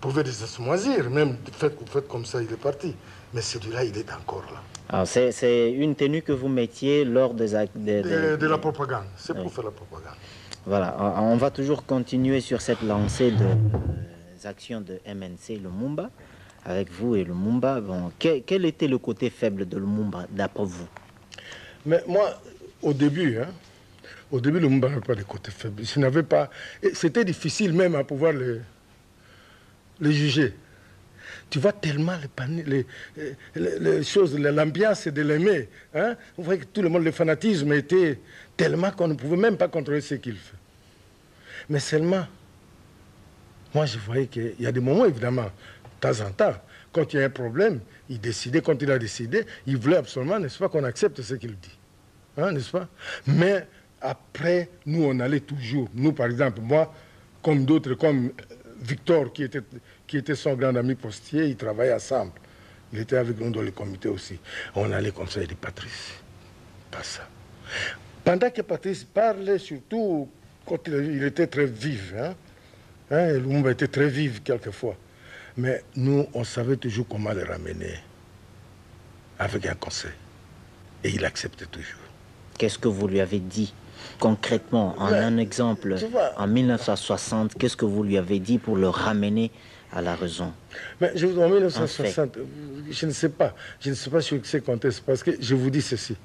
Speaker 2: pouvait se moisir, même fait comme ça, il est parti. Mais celui-là, il est encore là.
Speaker 1: Alors c'est une tenue que vous mettiez lors des actes
Speaker 2: de la propagande. C'est pour faire la propagande.
Speaker 1: Voilà, on va toujours continuer sur cette lancée des actions de MNC Lumumba, avec vous et Lumumba. Bon, quel était le côté faible de Lumumba, d'après vous?
Speaker 2: Mais moi, au début, Lumumba n'avait pas de côté faible. Il n'avait pas... C'était difficile même à pouvoir les juger. Tu vois tellement les choses, l'ambiance de l'aimer. Hein? Vous voyez que tout le monde, le fanatisme était tellement qu'on ne pouvait même pas contrôler ce qu'il fait. Mais seulement, moi je voyais qu'il y a des moments, évidemment, de temps en temps, quand il y a un problème, il décidait, quand il a décidé, il voulait absolument, n'est-ce pas, qu'on accepte ce qu'il dit. Hein, n'est-ce pas? Mais après, nous, on allait toujours. Nous, par exemple, moi, comme d'autres, comme Victor, qui était son grand ami postier, ils travaillaient ensemble. Il était avec nous dans le comité aussi. On allait comme ça, il dit Patrice, pas ça. Pendant que Patrice parlait, surtout quand il était très vif, Lumumba était très vif quelquefois. Mais nous, on savait toujours comment le ramener avec un conseil. Et il acceptait toujours.
Speaker 1: Qu'est-ce que vous lui avez dit concrètement, en un exemple, en 1960, qu'est-ce que vous lui avez dit pour le ramener à la raison?
Speaker 2: Mais je vous dis, en 1960, je ne sais pas sur ce contexte, parce que je vous dis ceci.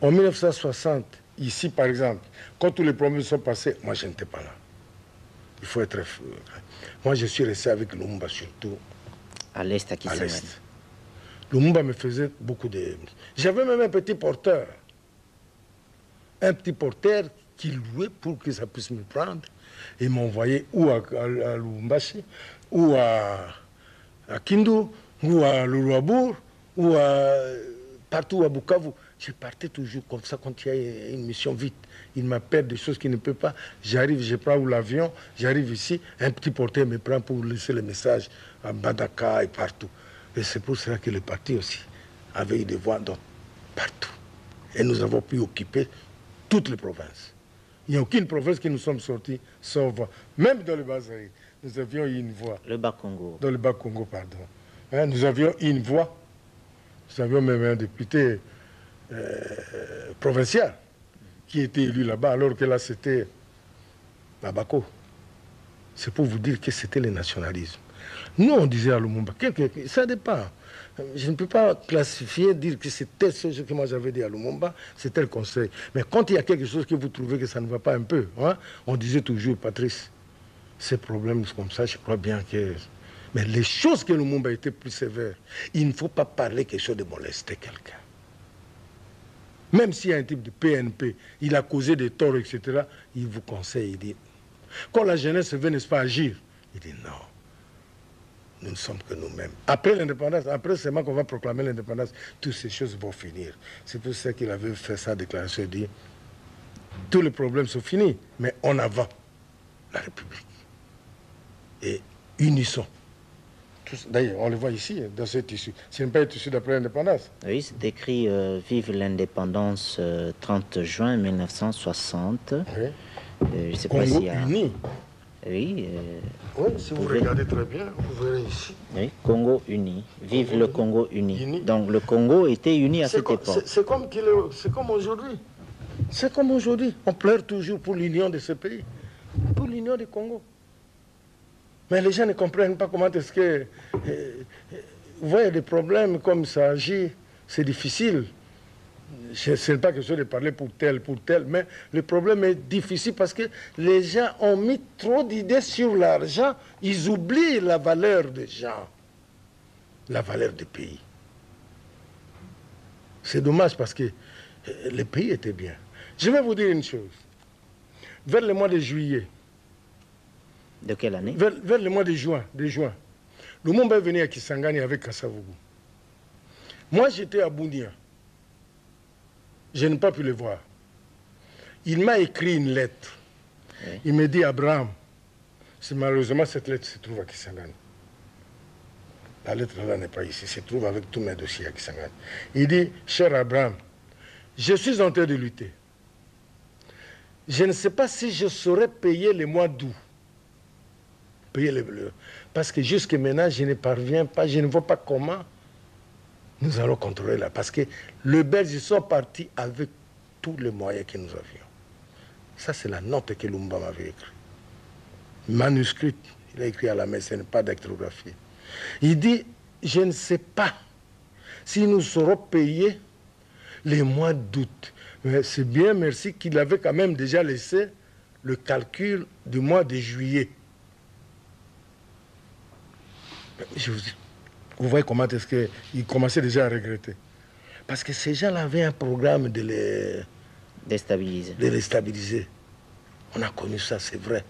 Speaker 2: En 1960, ici par exemple, quand tous les problèmes sont passés, moi je n'étais pas là. Il faut être... Moi je suis resté avec Lumumba surtout.
Speaker 1: À l'Est, à Kisangani.
Speaker 2: Lumumba me faisait beaucoup de... J'avais même un petit porteur. Un petit porteur qui louait pour que ça puisse me prendre. Et m'envoyait ou à Lubumbashi, ou à Kindu, ou à Luluabour, ou partout à Bukavu. Je partais toujours comme ça quand il y a une mission vite. Il m'appelle des choses qu'il ne peut pas. J'arrive, je prends l'avion, j'arrive ici, un petit porteur me prend pour laisser le message à Badaka et partout. Et c'est pour cela que le parti aussi avait eu des voix partout. Et nous avons pu occuper toutes les provinces. Il n'y a aucune province qui nous sommes sortis sans voix. Même dans le Bas-Zaïre, nous avions eu une voix.
Speaker 1: Le Bas-Congo.
Speaker 2: Dans le Bas-Congo, pardon. Hein, nous avions une voix. Nous avions même un député provincial qui était élu là-bas, alors que là, c'était à Bako. C'est pour vous dire que c'était le nationalisme. Nous, on disait à Lumumba, ça dépend. Je ne peux pas classifier, dire que c'était ce que moi j'avais dit à Lumumba, c'était le conseil. Mais quand il y a quelque chose que vous trouvez que ça ne va pas un peu, hein, on disait toujours, Patrice, ces problèmes comme ça, je crois bien que Mais les choses que Lumumba était plus sévère, il ne faut pas parler quelque chose de molester quelqu'un. Même s'il y a un type de PNP, il a causé des torts, etc., il vous conseille, il dit, quand la jeunesse veut, n'est-ce pas, agir, il dit non, nous ne sommes que nous-mêmes. Après l'indépendance, après seulement qu'on va proclamer l'indépendance, toutes ces choses vont finir. C'est pour ça qu'il avait fait sa déclaration, il dit, tous les problèmes sont finis, mais en avant la République. Et unissons. D'ailleurs, on le voit ici, dans ce tissu. Ce n'est pas un tissu d'après l'indépendance.
Speaker 1: Oui, c'est écrit Vive l'indépendance 30 juin 1960.
Speaker 2: Oui.
Speaker 1: Je sais
Speaker 2: Congo
Speaker 1: pas s'il y a...
Speaker 2: uni.
Speaker 1: Oui.
Speaker 2: Oui, si vous regardez très bien, vous verrez ici.
Speaker 1: Oui, Congo uni. Vive
Speaker 2: Congo
Speaker 1: le Congo uni.
Speaker 2: uni.
Speaker 1: Donc le Congo était uni à cette époque.
Speaker 2: C'est comme aujourd'hui. C'est comme aujourd'hui. On pleure toujours pour l'union de ce pays. Pour l'union du Congo. Mais les gens ne comprennent pas comment est-ce que... vous voyez, des problèmes comme ça agit, c'est difficile. Ce n'est pas quelque chose de parler pour tel, mais le problème est difficile parce que les gens ont mis trop d'idées sur l'argent, ils oublient la valeur des gens, la valeur du pays. C'est dommage parce que le pays était bien. Je vais vous dire une chose. Vers le mois de juillet,
Speaker 1: de quelle année?
Speaker 2: Vers le mois de juin, Lumumba est venu à Kisangani avec Kasavubu. Moi, j'étais à Bunia. Je n'ai pas pu le voir. Il m'a écrit une lettre. Oui. Il me dit, Abraham, malheureusement, cette lettre se trouve à Kisangani. La lettre là n'est pas ici, se trouve avec tous mes dossiers à Kisangani. Il dit, cher Abraham, je suis en train de lutter. Je ne sais pas si je saurais payer le mois d'août. Payer les bleus. Parce que jusqu'à maintenant, je ne parviens pas, je ne vois pas comment nous allons contrôler là. Parce que les Belges sont partis avec tous les moyens que nous avions. Ça, c'est la note que Lumumba m'avait écrite. Manuscrite, il a écrit à la main, ce n'est pas d'actographie. Il dit, je ne sais pas si nous serons payés les mois d'août. Mais c'est bien, merci, qu'il avait quand même déjà laissé le calcul du mois de juillet. Vous voyez comment est-ce qu'il commençait déjà à regretter. Parce que ces gens-là avaient un programme de les
Speaker 1: déstabiliser.
Speaker 2: De les stabiliser. On a connu ça, c'est vrai.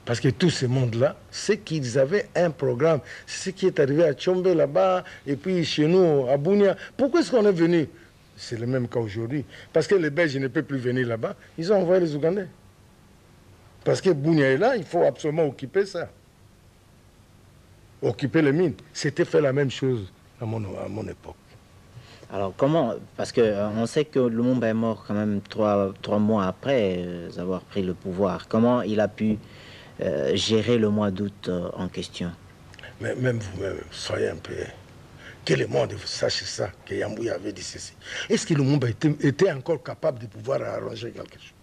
Speaker 2: Parce que tout ce monde-là, c'est qu'ils avaient un programme. C'est ce qui est arrivé à Tchombe là-bas, et puis chez nous, à Bunia. Pourquoi est-ce qu'on est venu? C'est le même cas aujourd'hui. Parce que les Belges ne peuvent plus venir là-bas, ils ont envoyé les Ougandais. Parce que Bunia est là, il faut absolument occuper ça. Occuper les mines. C'était fait la même chose à mon époque.
Speaker 1: Alors comment, parce qu'on sait que Lumumba est mort quand même trois mois après avoir pris le pouvoir. Comment il a pu gérer le mois d'août en question?
Speaker 2: Mais même vous-même, soyez un peu... Que le monde sache ça, que Yambouya avait dit ceci. Est-ce que Lumumba était encore capable de pouvoir arranger quelque chose?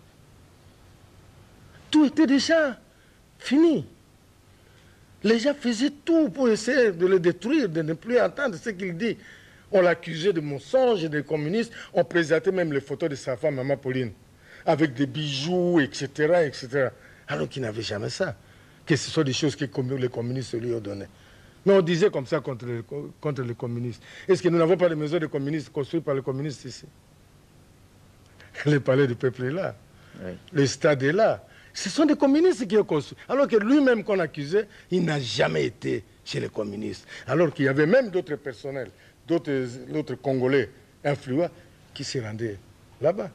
Speaker 2: Tout était déjà fini. Les gens faisaient tout pour essayer de le détruire, de ne plus entendre ce qu'il dit. On l'accusait de mensonges, de communistes. On présentait même les photos de sa femme, Maman Pauline, avec des bijoux, etc., etc. Alors qu'il n'avait jamais ça. Que ce sont des choses que les communistes lui ont données. Mais on disait comme ça contre les communistes. Est-ce que nous n'avons pas de maisons de communistes construites par les communistes ici? Le palais du peuple est là. Oui. Le stade est là. Ce sont des communistes qui ont construit. Alors que lui-même qu'on accusait, il n'a jamais été chez les communistes. Alors qu'il y avait même d'autres personnels, d'autres Congolais influents qui se rendaient là-bas.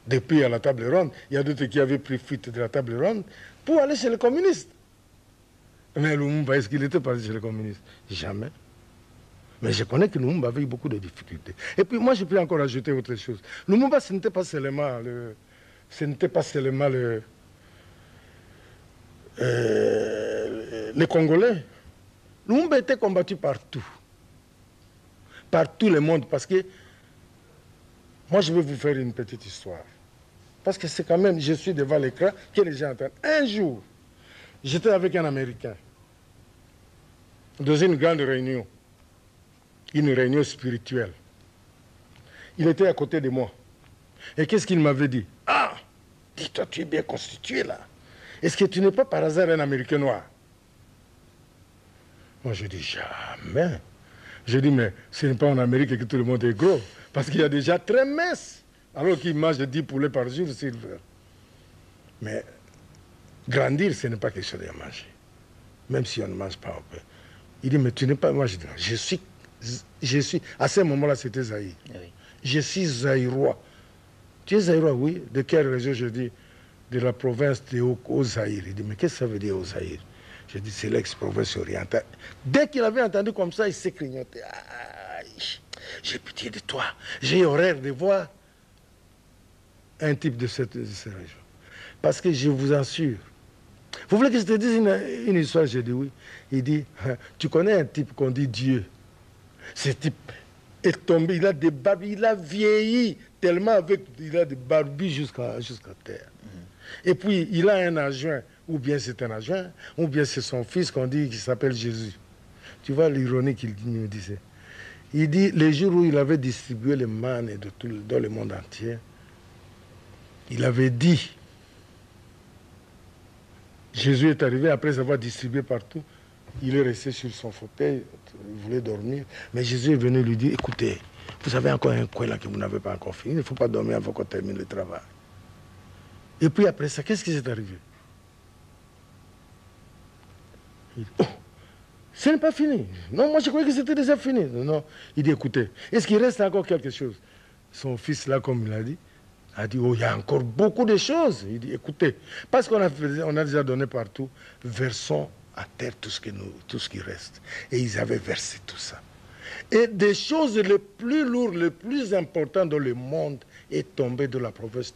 Speaker 2: Depuis à la table ronde, il y a d'autres qui avaient pris fuite de la table ronde pour aller chez les communistes. Mais Lumumba, est-ce qu'il était parti chez les communistes? Jamais. Mais je connais que Lumumba avait eu beaucoup de difficultés. Et puis moi, je peux encore ajouter autre chose. Lumumba, ce n'était pas seulement les Congolais. Lumumba était combattu partout. Par tout le monde. Parce que, moi je vais vous faire une petite histoire. Parce que c'est quand même, je suis devant l'écran, que les gens entendent. Un jour, j'étais avec un Américain, dans une grande réunion, une réunion spirituelle. Il était à côté de moi. Et qu'est-ce qu'il m'avait dit? Ah, dis-toi, tu es bien constitué là. Est-ce que tu n'es pas par hasard un Américain noir? Moi, je dis jamais. Je dis, mais ce n'est pas en Amérique que tout le monde est gros. Parce qu'il y a déjà très mince. Alors qu'il mange 10 poulets par jour s'il veut. Mais grandir, ce n'est pas quelque chose à manger. Même si on ne mange pas un peu. Il dit, mais tu n'es pas... Moi, je dis, je suis... À ce moment-là, c'était Zaïre. Oui. Je suis Zaïrois. Tu es Zaïrois, oui. De quelle région? Je dis, de la province de Haut-Zaïre. Il dit, mais qu'est-ce que ça veut dire Haut-Zaïre? Je dis, c'est l'ex-province orientale. Dès qu'il avait entendu comme ça, il s'est clignoté. J'ai pitié de toi. J'ai horreur de voir un type de cette région. Parce que je vous assure. Vous voulez que je te dise une histoire? J'ai dit oui. Il dit, tu connais un type qu'on dit Dieu. Ce type est tombé, il a des barbes, il a vieilli tellement il a des barbes jusqu'à terre. Et puis, il a un adjoint, ou bien c'est un adjoint, ou bien c'est son fils qu'on dit qui s'appelle Jésus. Tu vois l'ironie qu'il nous disait. Il dit, les jours où il avait distribué les mannes dans le monde entier, il avait dit, Jésus est arrivé après avoir distribué partout, il est resté sur son fauteuil, il voulait dormir, mais Jésus est venu lui dire, écoutez, vous avez encore un coin là que vous n'avez pas encore fini, il ne faut pas dormir avant qu'on termine le travail. Et puis après ça, qu'est-ce qui s'est arrivé? Il dit, oh, ce n'est pas fini. Non, moi je croyais que c'était déjà fini. Non. Il dit, écoutez, est-ce qu'il reste encore quelque chose? Son fils là, comme il a dit, oh, il y a encore beaucoup de choses. Il dit, écoutez, parce qu'on a déjà donné partout, versons à terre tout ce qui reste. Et ils avaient versé tout ça. Et des choses les plus lourdes, les plus importantes dans le monde est tombé de la province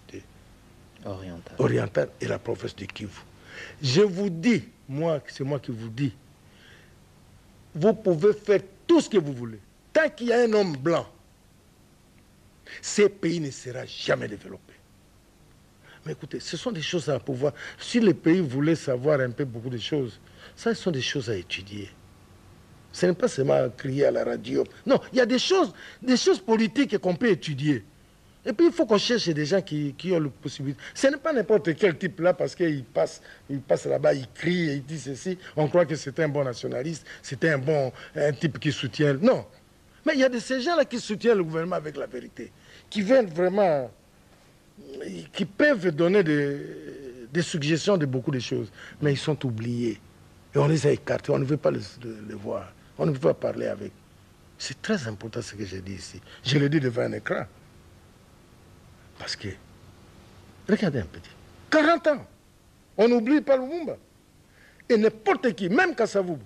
Speaker 2: orientale et la province de Kivu. Je vous dis, c'est moi qui vous dis, vous pouvez faire tout ce que vous voulez. Tant qu'il y a un homme blanc, ce pays ne sera jamais développé. Mais écoutez, ce sont des choses à pouvoir. Si le pays voulait savoir un peu beaucoup de choses, ça, ce sont des choses à étudier. Ce n'est pas seulement à crier à la radio. Non, il y a des choses politiques qu'on peut étudier. Et puis, il faut qu'on cherche des gens qui ont la possibilité. Ce n'est pas n'importe quel type là, parce qu'il passe là-bas, il crie, il dit ceci. On croit que c'est un bon nationaliste, c'est un type qui soutient. Non. Mais il y a de ces gens-là qui soutiennent le gouvernement avec la vérité, qui viennent vraiment, qui peuvent donner des suggestions de beaucoup de choses. Mais ils sont oubliés. Et on les a écartés, on ne veut pas les voir. On ne veut pas parler avec. C'est très important ce que j'ai dit ici. Je le dis devant un écran. Parce que, regardez un petit, 40 ans, on n'oublie pas Lumumba. Et n'importe qui, même Kasavubu,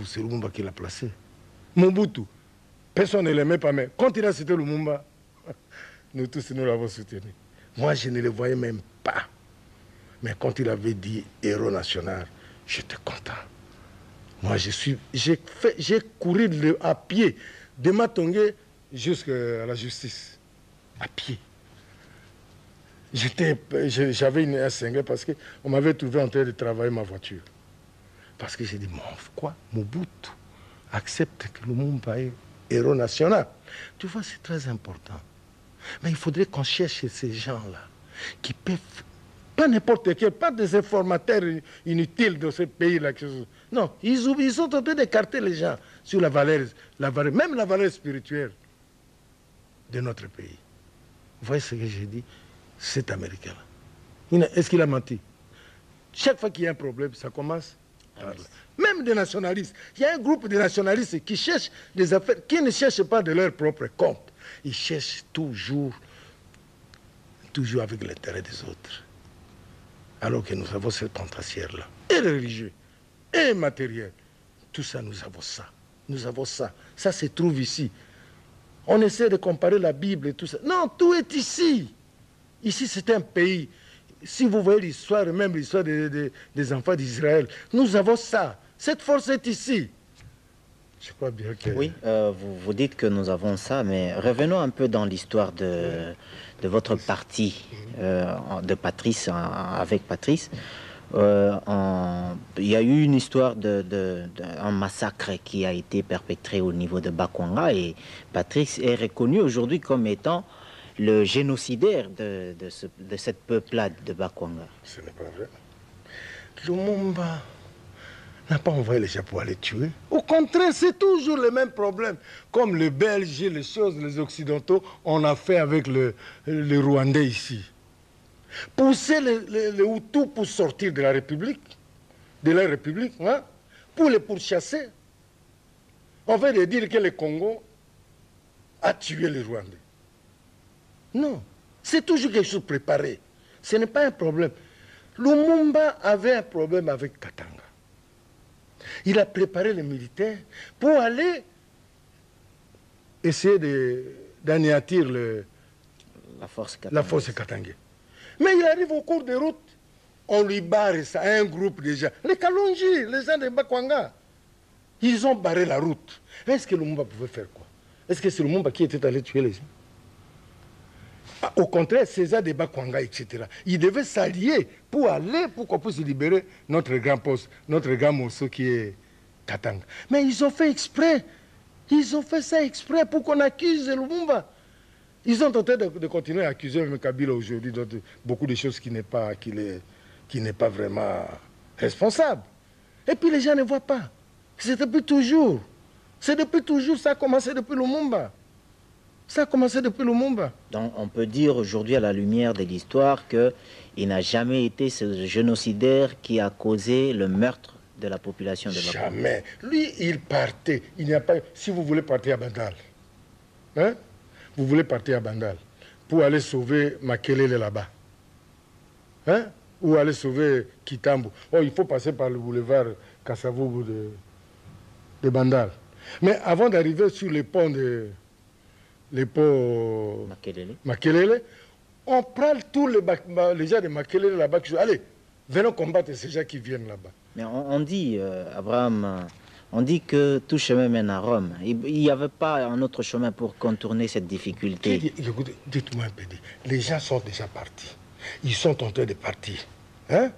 Speaker 2: c'est Lumumba qui l'a placé. Mobutu, personne ne l'aimait pas, mais quand il a cité Lumumba, nous tous, nous l'avons soutenu. Moi, je ne le voyais même pas. Mais quand il avait dit héros national, j'étais content. Moi, j'ai couru à pied de Matongé jusqu'à la justice, à pied. J'avais un cinglé parce qu'on m'avait trouvé en train de travailler ma voiture. Parce que j'ai dit, quoi, Mobutu accepte que Lumumba est héros national. Tu vois, c'est très important. Mais il faudrait qu'on cherche ces gens-là qui peuvent, pas n'importe quel, pas des informateurs inutiles de ce pays-là. Non, ils sont en train d'écarter les gens sur la valeur, même la valeur spirituelle de notre pays. Vous voyez ce que j'ai dit? Cet Américain-là. Est-ce qu'il a menti? Chaque fois qu'il y a un problème, ça commence par là. Même des nationalistes. Il y a un groupe de nationalistes qui cherchent des affaires, qui ne cherchent pas de leur propre compte. Ils cherchent toujours avec l'intérêt des autres. Alors que nous avons cette contracière-là. Et religieux, et matériel. Tout ça, nous avons ça. Nous avons ça. Ça se trouve ici. On essaie de comparer la Bible et tout ça. Non, tout est ici. Ici, c'est un pays. Si vous voyez l'histoire, même l'histoire des enfants d'Israël, nous avons ça. Cette force est ici. Je crois bien que...
Speaker 1: Oui, vous dites que nous avons ça, mais revenons un peu dans l'histoire de votre parti, de Patrice, avec Patrice. Il y a eu une histoire d'un massacre qui a été perpétré au niveau de Bakwanga et Patrice est reconnu aujourd'hui comme étant le génocidaire de cette peuplade de Bakwanga.
Speaker 2: Ce n'est pas vrai. Lumumba n'a pas envoyé les gens pour aller tuer. Au contraire, c'est toujours le même problème. Comme les Belges, les choses, les Occidentaux, on a fait avec les Rwandais ici. Pousser les Hutus pour sortir de la République, de la République, hein, pour les pourchasser. On va leur dire que le Congo a tué les Rwandais. Non, c'est toujours quelque chose préparé. Ce n'est pas un problème. Lumumba avait un problème avec Katanga. Il a préparé les militaires pour aller essayer d'anéantir la force katangais. Mais il arrive au cours de route, on lui barre ça, un groupe de gens. Les Kalonji, les gens de Bakwanga, ils ont barré la route. Est-ce que Lumumba pouvait faire quoi? Est-ce que c'est Lumumba qui était allé tuer les gens? Au contraire, César de Bakwanga, etc. Ils devaient s'allier pour aller, pour qu'on puisse libérer notre grand poste, notre grand morceau qui est Katanga. Mais ils ont fait exprès. Ils ont fait ça exprès pour qu'on accuse Lumumba. Ils ont tenté de continuer à accuser M. Kabila aujourd'hui de beaucoup de choses qui n'est pas vraiment responsable. Et puis les gens ne voient pas. C'est depuis toujours. C'est depuis toujours, ça a commencé depuis Lumumba. Ça a commencé depuis Lumumba.
Speaker 1: Donc on peut dire aujourd'hui à la lumière de l'histoire qu'il n'a jamais été ce génocidaire qui a causé le meurtre de la population de Bakwanga.
Speaker 2: Jamais. Lui, il partait. Il n'y a pas... Si vous voulez partir à Bandal, hein? Vous voulez partir à Bandal pour aller sauver Makelele là-bas, hein? Ou aller sauver Kitambo. Oh, il faut passer par le boulevard Kassavogo de Bandal. Mais avant d'arriver sur les ponts Makelele, on prend tous les gens de Makelele là-bas qui disent, allez, venons combattre ces gens qui viennent là-bas.
Speaker 1: Mais on dit, Abraham, on dit que tout chemin mène à Rome. Il n'y avait pas un autre chemin pour contourner cette difficulté.
Speaker 2: Écoutez, dites-moi un peu, les gens sont déjà partis. Ils sont en train de partir, hein,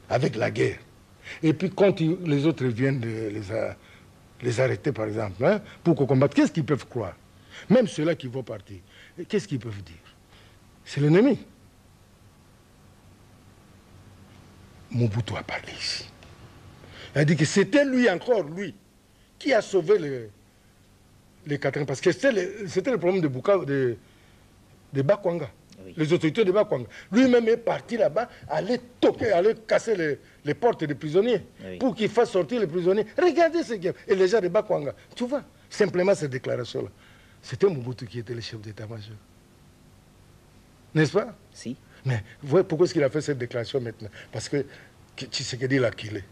Speaker 2: avec la guerre. Et puis quand les autres viennent les arrêter, par exemple, hein, pour qu'on combatte, qu'est-ce qu'ils peuvent croire? Même ceux-là qui vont partir, qu'est-ce qu'ils peuvent dire? C'est l'ennemi. Mobutu a parlé ici. Il a dit que c'était lui encore, lui, qui a sauvé les Katanga. Parce que c'était le problème de Bakwanga. Oui. Les autorités de Bakwanga. Lui-même est parti là-bas, aller toquer, aller casser les portes des prisonniers, oui, pour qu'il fasse sortir les prisonniers. Regardez ce qu'il y a. Et les gens de Bakwanga, tu vois, simplement cette déclaration-là. C'était Mobutu qui était le chef d'état-major. N'est-ce pas?
Speaker 1: Si.
Speaker 2: Mais vous voyez pourquoi est-ce qu'il a fait cette déclaration maintenant? Parce que Tshisekedi l'a killé.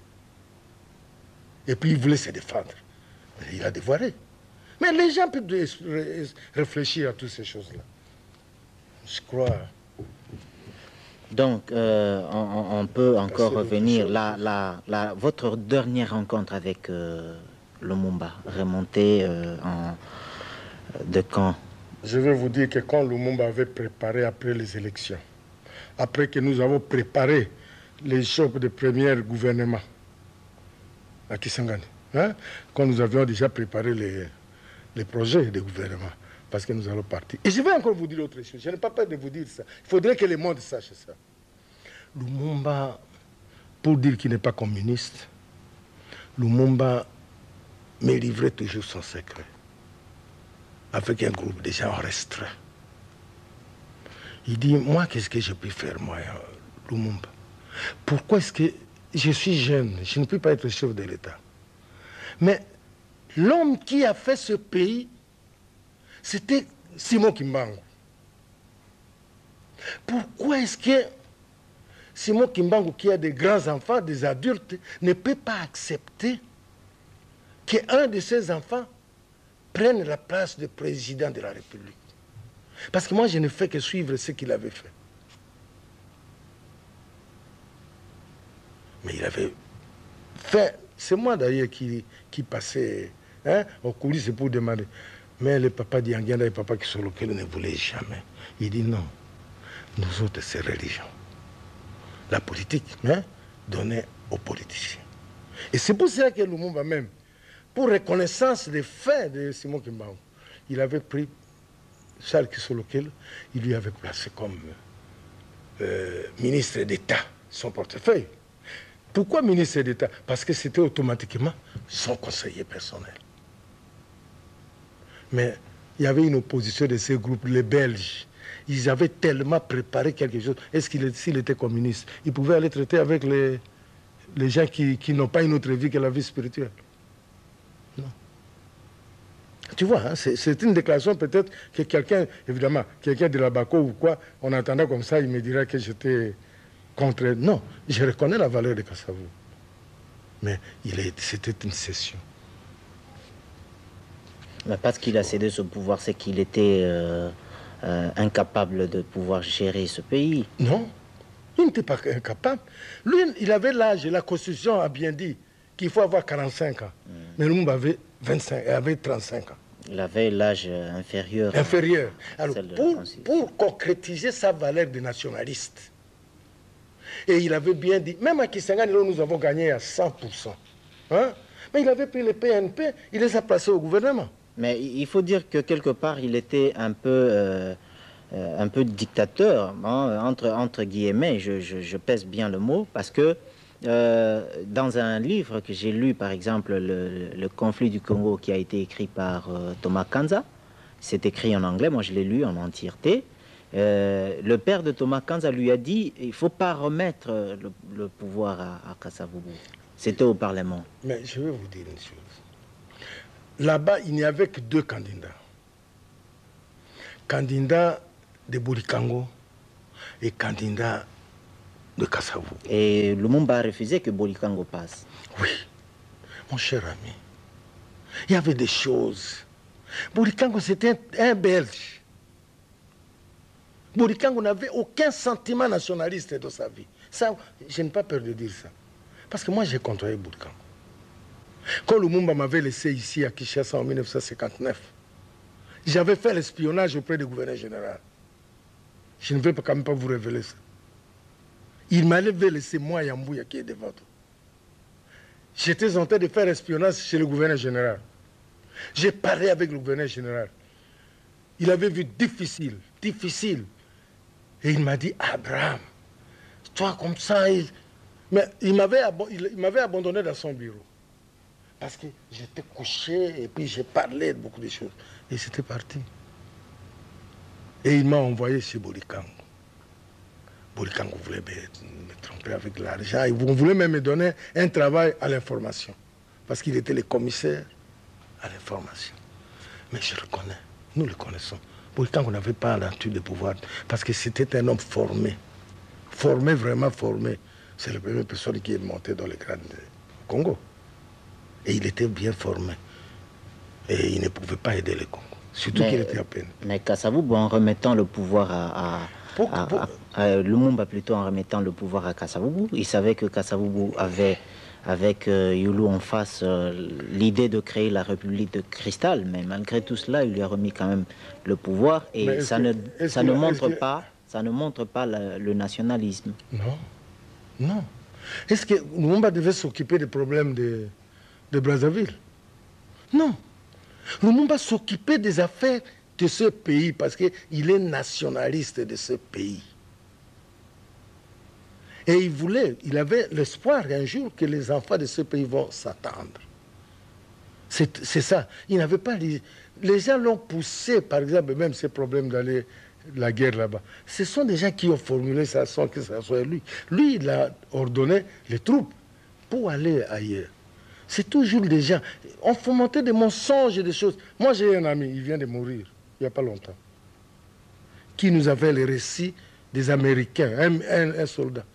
Speaker 2: Et puis il voulait se défendre. Il a dévoilé. Mais les gens peuvent réfléchir à toutes ces choses-là. Je crois.
Speaker 1: Donc, on peut encore revenir. Votre dernière rencontre avec Lumumba, remontée de quand?
Speaker 2: Je vais vous dire que quand Lumumba avait préparé après les élections, après que nous avons préparé les chocs de premier gouvernement à Kisangani, hein, quand nous avions déjà préparé les projets de gouvernement, parce que nous allons partir. Et je vais encore vous dire autre chose, je n'ai pas peur de vous dire ça. Il faudrait que le monde sache ça. Lumumba, pour dire qu'il n'est pas communiste, Lumumba me livrait toujours son secret, avec un groupe de gens restreints. Il dit, moi, qu'est-ce que je peux faire, moi, Lumumba? Pourquoi est-ce que je suis jeune, je ne peux pas être chef de l'État? Mais l'homme qui a fait ce pays, c'était Simon Kimbangu. Pourquoi est-ce que Simon Kimbangu, qui a des grands-enfants, des adultes, ne peut pas accepter qu'un de ses enfants prenne la place de président de la République? Parce que moi, je ne fais que suivre ce qu'il avait fait. Mais il avait fait... C'est moi d'ailleurs qui passait, hein, aux coulisses pour demander. Mais le papa d'Yangianda et le papa qui sont lequel ne voulait jamais. Il dit non, nous autres, c'est religion. La politique, hein, donnée aux politiciens. Et c'est pour cela que Lumumba même, pour reconnaissance des faits de Simon Kimbangu, il avait pris Charles Kisolokel, il lui avait placé comme ministre d'État son portefeuille. Pourquoi ministre d'État? Parce que c'était automatiquement son conseiller personnel. Mais il y avait une opposition de ces groupes, les Belges. Ils avaient tellement préparé quelque chose. Est-ce s'il était communiste, il pouvait aller traiter avec les gens qui n'ont pas une autre vie que la vie spirituelle? Non. Tu vois, hein, c'est une déclaration peut-être que quelqu'un, évidemment, quelqu'un de la Bako ou quoi, on entendait comme ça, il me dirait que j'étais contre. Non, je reconnais la valeur de Kassavou. Mais c'était une cession.
Speaker 1: Mais parce qu'il a cédé ce pouvoir, c'est qu'il était incapable de pouvoir gérer ce pays.
Speaker 2: Non, il n'était pas incapable. Lui, il avait l'âge, la Constitution a bien dit qu'il faut avoir 45 ans. Mais Lumumba avait 35 ans.
Speaker 1: Il avait l'âge inférieur.
Speaker 2: Inférieur. Alors, pour concrétiser sa valeur de nationaliste, et il avait bien dit, même à Kisangani, nous avons gagné à 100%. Hein? Mais il avait pris les PNP, il les a placés au gouvernement.
Speaker 1: Mais il faut dire que quelque part, il était un peu dictateur, hein, entre guillemets, je pèse bien le mot, parce que dans un livre que j'ai lu, par exemple, le conflit du Congo, qui a été écrit par Thomas Kanza, c'est écrit en anglais, moi je l'ai lu en entièreté. Le père de Thomas Kanza lui a dit il ne faut pas remettre le pouvoir à Kasavubu. C'était au Parlement.
Speaker 2: Mais je vais vous dire une chose. Là-bas, il n'y avait que deux candidats. Candidat de Bolikango et candidat de Kasavubu.
Speaker 1: Et Lumumba a refusé que Bolikango passe.
Speaker 2: Oui, mon cher ami. Il y avait des choses. Bolikango, c'était un Belge. Bolikango n'avait aucun sentiment nationaliste dans sa vie. Ça, je n'ai pas peur de dire ça. Parce que moi, j'ai contrôlé Bolikango. Quand Lumumba m'avait laissé ici à Kinshasa en 1959, j'avais fait l'espionnage auprès du gouverneur général. Je ne vais quand même pas vous révéler ça. Il m'avait laissé moi, Yambouya, qui est devant toi. J'étais en train de faire espionnage chez le gouverneur général. J'ai parlé avec le gouverneur général. Il avait vu difficile. Et il m'a dit, Abraham, toi comme ça, mais il m'avait abandonné dans son bureau. Parce que j'étais couché et puis j'ai parlé de beaucoup de choses. Et c'était parti. Et il m'a envoyé chez Bolikango. Bolikango voulait me tromper avec l'argent. Il voulait même me donner un travail à l'information. Parce qu'il était le commissaire à l'information. Mais je le connais. Nous le connaissons. Bolikango n'avait pas l'habitude de pouvoir. Parce que c'était un homme formé. Formé, vraiment formé. C'est la première personne qui est montée dans le grade du Congo. Et il était bien formé. Et il ne pouvait pas aider le Congo. Surtout qu'il était à peine. Mais
Speaker 1: Kasavubu, en remettant le pouvoir Lumumba plutôt, en remettant le pouvoir à Kasavubu, il savait que Kasavubu avait, avec Yulu en face, l'idée de créer la République de Cristal. Mais malgré tout cela, il lui a remis quand même le pouvoir. Et ça ne montre pas le nationalisme.
Speaker 2: Non. Est-ce que Lumumba devait s'occuper des problèmes de Brazzaville? Non. Lumumba s'occupait des affaires de ce pays parce qu'il est nationaliste de ce pays. Et il avait l'espoir un jour que les enfants de ce pays vont s'attendre. C'est ça. Il n'avait pas... Les gens l'ont poussé, par exemple, même ces problèmes d'aller la guerre là-bas. Ce sont des gens qui ont formulé ça sans que ça soit lui. Lui, il a ordonné les troupes pour aller ailleurs. C'est toujours des gens. On fomentait des mensonges et des choses. Moi, j'ai un ami, il vient de mourir, il n'y a pas longtemps, qui nous a fait le récit des Américains, un soldat,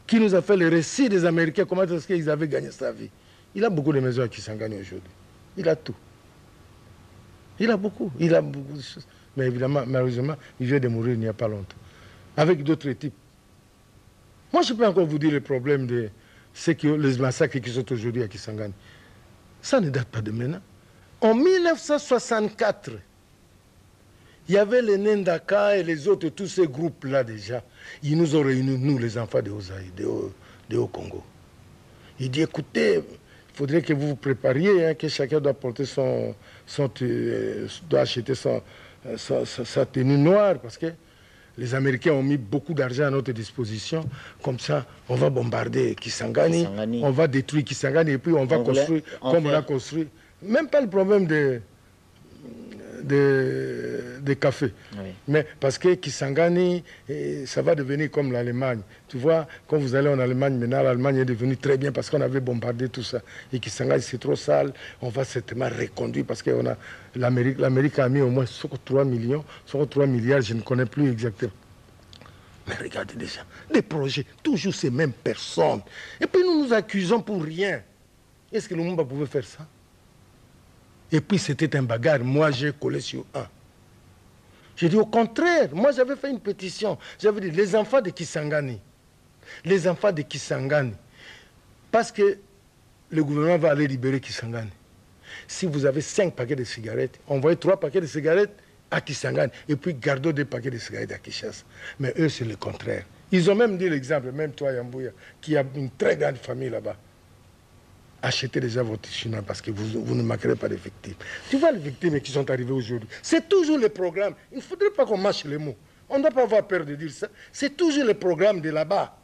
Speaker 2: qui nous a fait le récit des Américains, comment est-ce qu'ils avaient gagné sa vie. Il a beaucoup de maisons qui s'en gagnent aujourd'hui. Il a tout. Il a beaucoup de choses. Mais évidemment, malheureusement, il vient de mourir il n'y a pas longtemps. Avec d'autres types. Moi, je peux encore vous dire le problème de les massacres qui sont aujourd'hui à Kisangani. Ça ne date pas de maintenant. En 1964, il y avait les Nendaka et les autres, tous ces groupes-là déjà. Ils nous ont réunis, nous, les enfants de Ozaï, de Haut-Congo. Il dit, écoutez, il faudrait que vous vous prépariez, hein, que chacun doit porter doit acheter sa tenue noire, parce que les Américains ont mis beaucoup d'argent à notre disposition. Comme ça, on va bombarder Kisangani, on va détruire Kisangani et puis on va construire comme on a construit. Même pas le problème des cafés. Oui. Mais parce que Kisangani, ça va devenir comme l'Allemagne. Tu vois, quand vous allez en Allemagne, maintenant, l'Allemagne est devenue très bien parce qu'on avait bombardé tout ça. Et Kisangani, c'est trop sale. On va certainement reconduire parce que l'Amérique a mis au moins 3 millions, 3 milliards, je ne connais plus exactement. Mais regardez déjà, des projets, toujours ces mêmes personnes. Et puis nous nous accusons pour rien. Est-ce que Lumumba pouvait faire ça? Et puis c'était un bagarre. Moi, j'ai collé sur un. J'ai dit au contraire. Moi, j'avais fait une pétition. J'avais dit les enfants de Kisangani. Les enfants de Kisangani. Parce que le gouvernement va aller libérer Kisangani. Si vous avez 5 paquets de cigarettes, envoyez 3 paquets de cigarettes à Kisangani. Et puis gardez 2 paquets de cigarettes à Kinshasa. Mais eux, c'est le contraire. Ils ont même dit l'exemple, même toi, Yambouya, qui a une très grande famille là-bas. Achetez déjà votre chinois parce que vous ne manquerez pas de victimes. Tu vois les victimes qui sont arrivées aujourd'hui. C'est toujours le programme. Il ne faudrait pas qu'on mâche les mots. On ne doit pas avoir peur de dire ça. C'est toujours le programme de là-bas.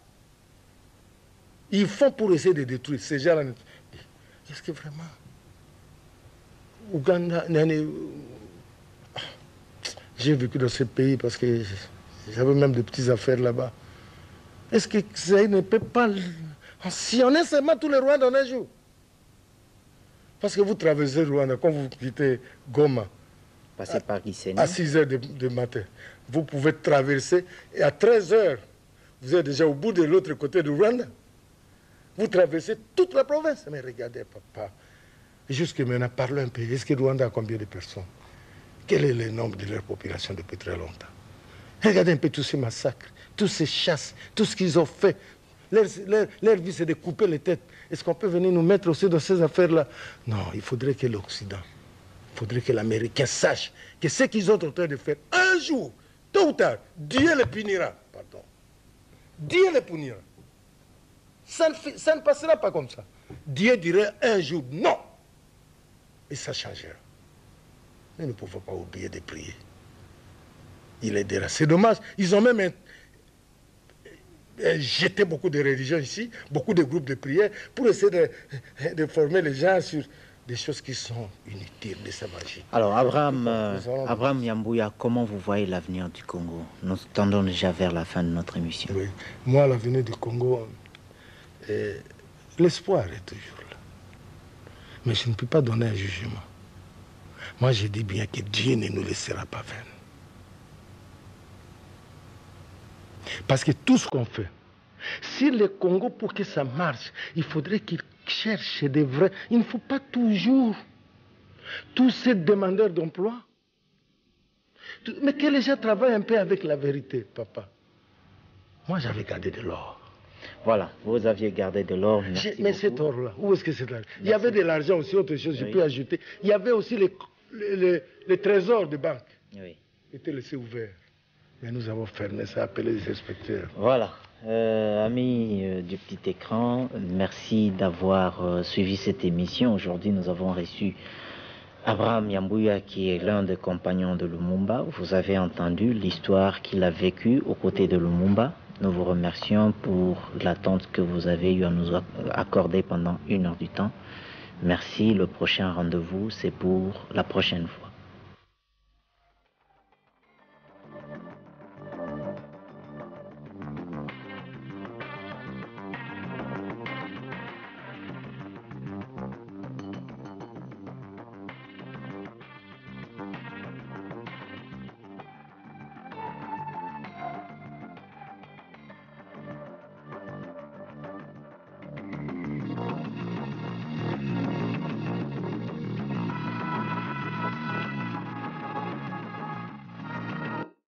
Speaker 2: Ils font pour essayer de détruire ces gens-là. Est-ce que vraiment Ouganda, j'ai vécu dans ce pays parce que j'avais même des petites affaires là-bas. Est-ce que ça ne peut pas sillonner seulement tous les Rwandais en un jour? Parce que vous traversez Rwanda, quand vous quittez Goma,
Speaker 1: passez par Gisenyi,
Speaker 2: à 6 h du matin, vous pouvez traverser et à 13 h, vous êtes déjà au bout de l'autre côté du Rwanda. Vous traversez toute la province. Mais regardez, papa, jusque maintenant, parlons un peu. Est-ce que Rwanda a combien de personnes? Quel est le nombre de leur population depuis très longtemps? Regardez un peu tous ces massacres, tous ces chasses, tout ce qu'ils ont fait. Leur vie, c'est de couper les têtes. Est-ce qu'on peut venir nous mettre aussi dans ces affaires-là? Non, il faudrait que l'Occident, il faudrait que l'Américain sache que ce qu'ils ont en train de faire, un jour, tôt ou tard, Dieu les punira. Pardon. Dieu les punira. Ça ne passera pas comme ça. Dieu dirait un jour non. Et ça changera. Mais nous ne pouvons pas oublier de prier. Il aidera. C'est dommage. Ils ont même jeté beaucoup de religions ici, beaucoup de groupes de prière, pour essayer de former les gens sur des choses qui sont inutiles, de sauvagerie.
Speaker 1: Alors, Abraham Yambouya, comment vous voyez l'avenir du Congo? Nous tendons déjà vers la fin de notre émission.
Speaker 2: Oui. Moi, l'avenir du Congo, l'espoir est toujours là. Mais je ne peux pas donner un jugement. Moi, je dis bien que Dieu ne nous laissera pas faire. Parce que tout ce qu'on fait, si le Congo, pour que ça marche, il faudrait qu'il cherche des vrais... Il ne faut pas toujours tous ces demandeurs d'emploi. Mais que les gens travaillent un peu avec la vérité, papa. Moi, j'avais gardé de l'or.
Speaker 1: Voilà, vous aviez gardé de l'or.
Speaker 2: Mais cet or-là, où est-ce que c'est l'argent? Il y avait de l'argent aussi, autre chose, je peux ajouter. Il y avait aussi les trésors de banque.
Speaker 1: Oui.
Speaker 2: Ils étaient laissés ouverts. Mais nous avons fermé ça, appelé les inspecteurs.
Speaker 1: Voilà. Amis du petit écran, merci d'avoir suivi cette émission. Aujourd'hui, nous avons reçu Abraham Yambouya, qui est l'un des compagnons de Lumumba. Vous avez entendu l'histoire qu'il a vécue aux côtés de Lumumba. Nous vous remercions pour l'attente que vous avez eu à nous accorder pendant 1 heure du temps. Merci. Le prochain rendez-vous, c'est pour la prochaine fois.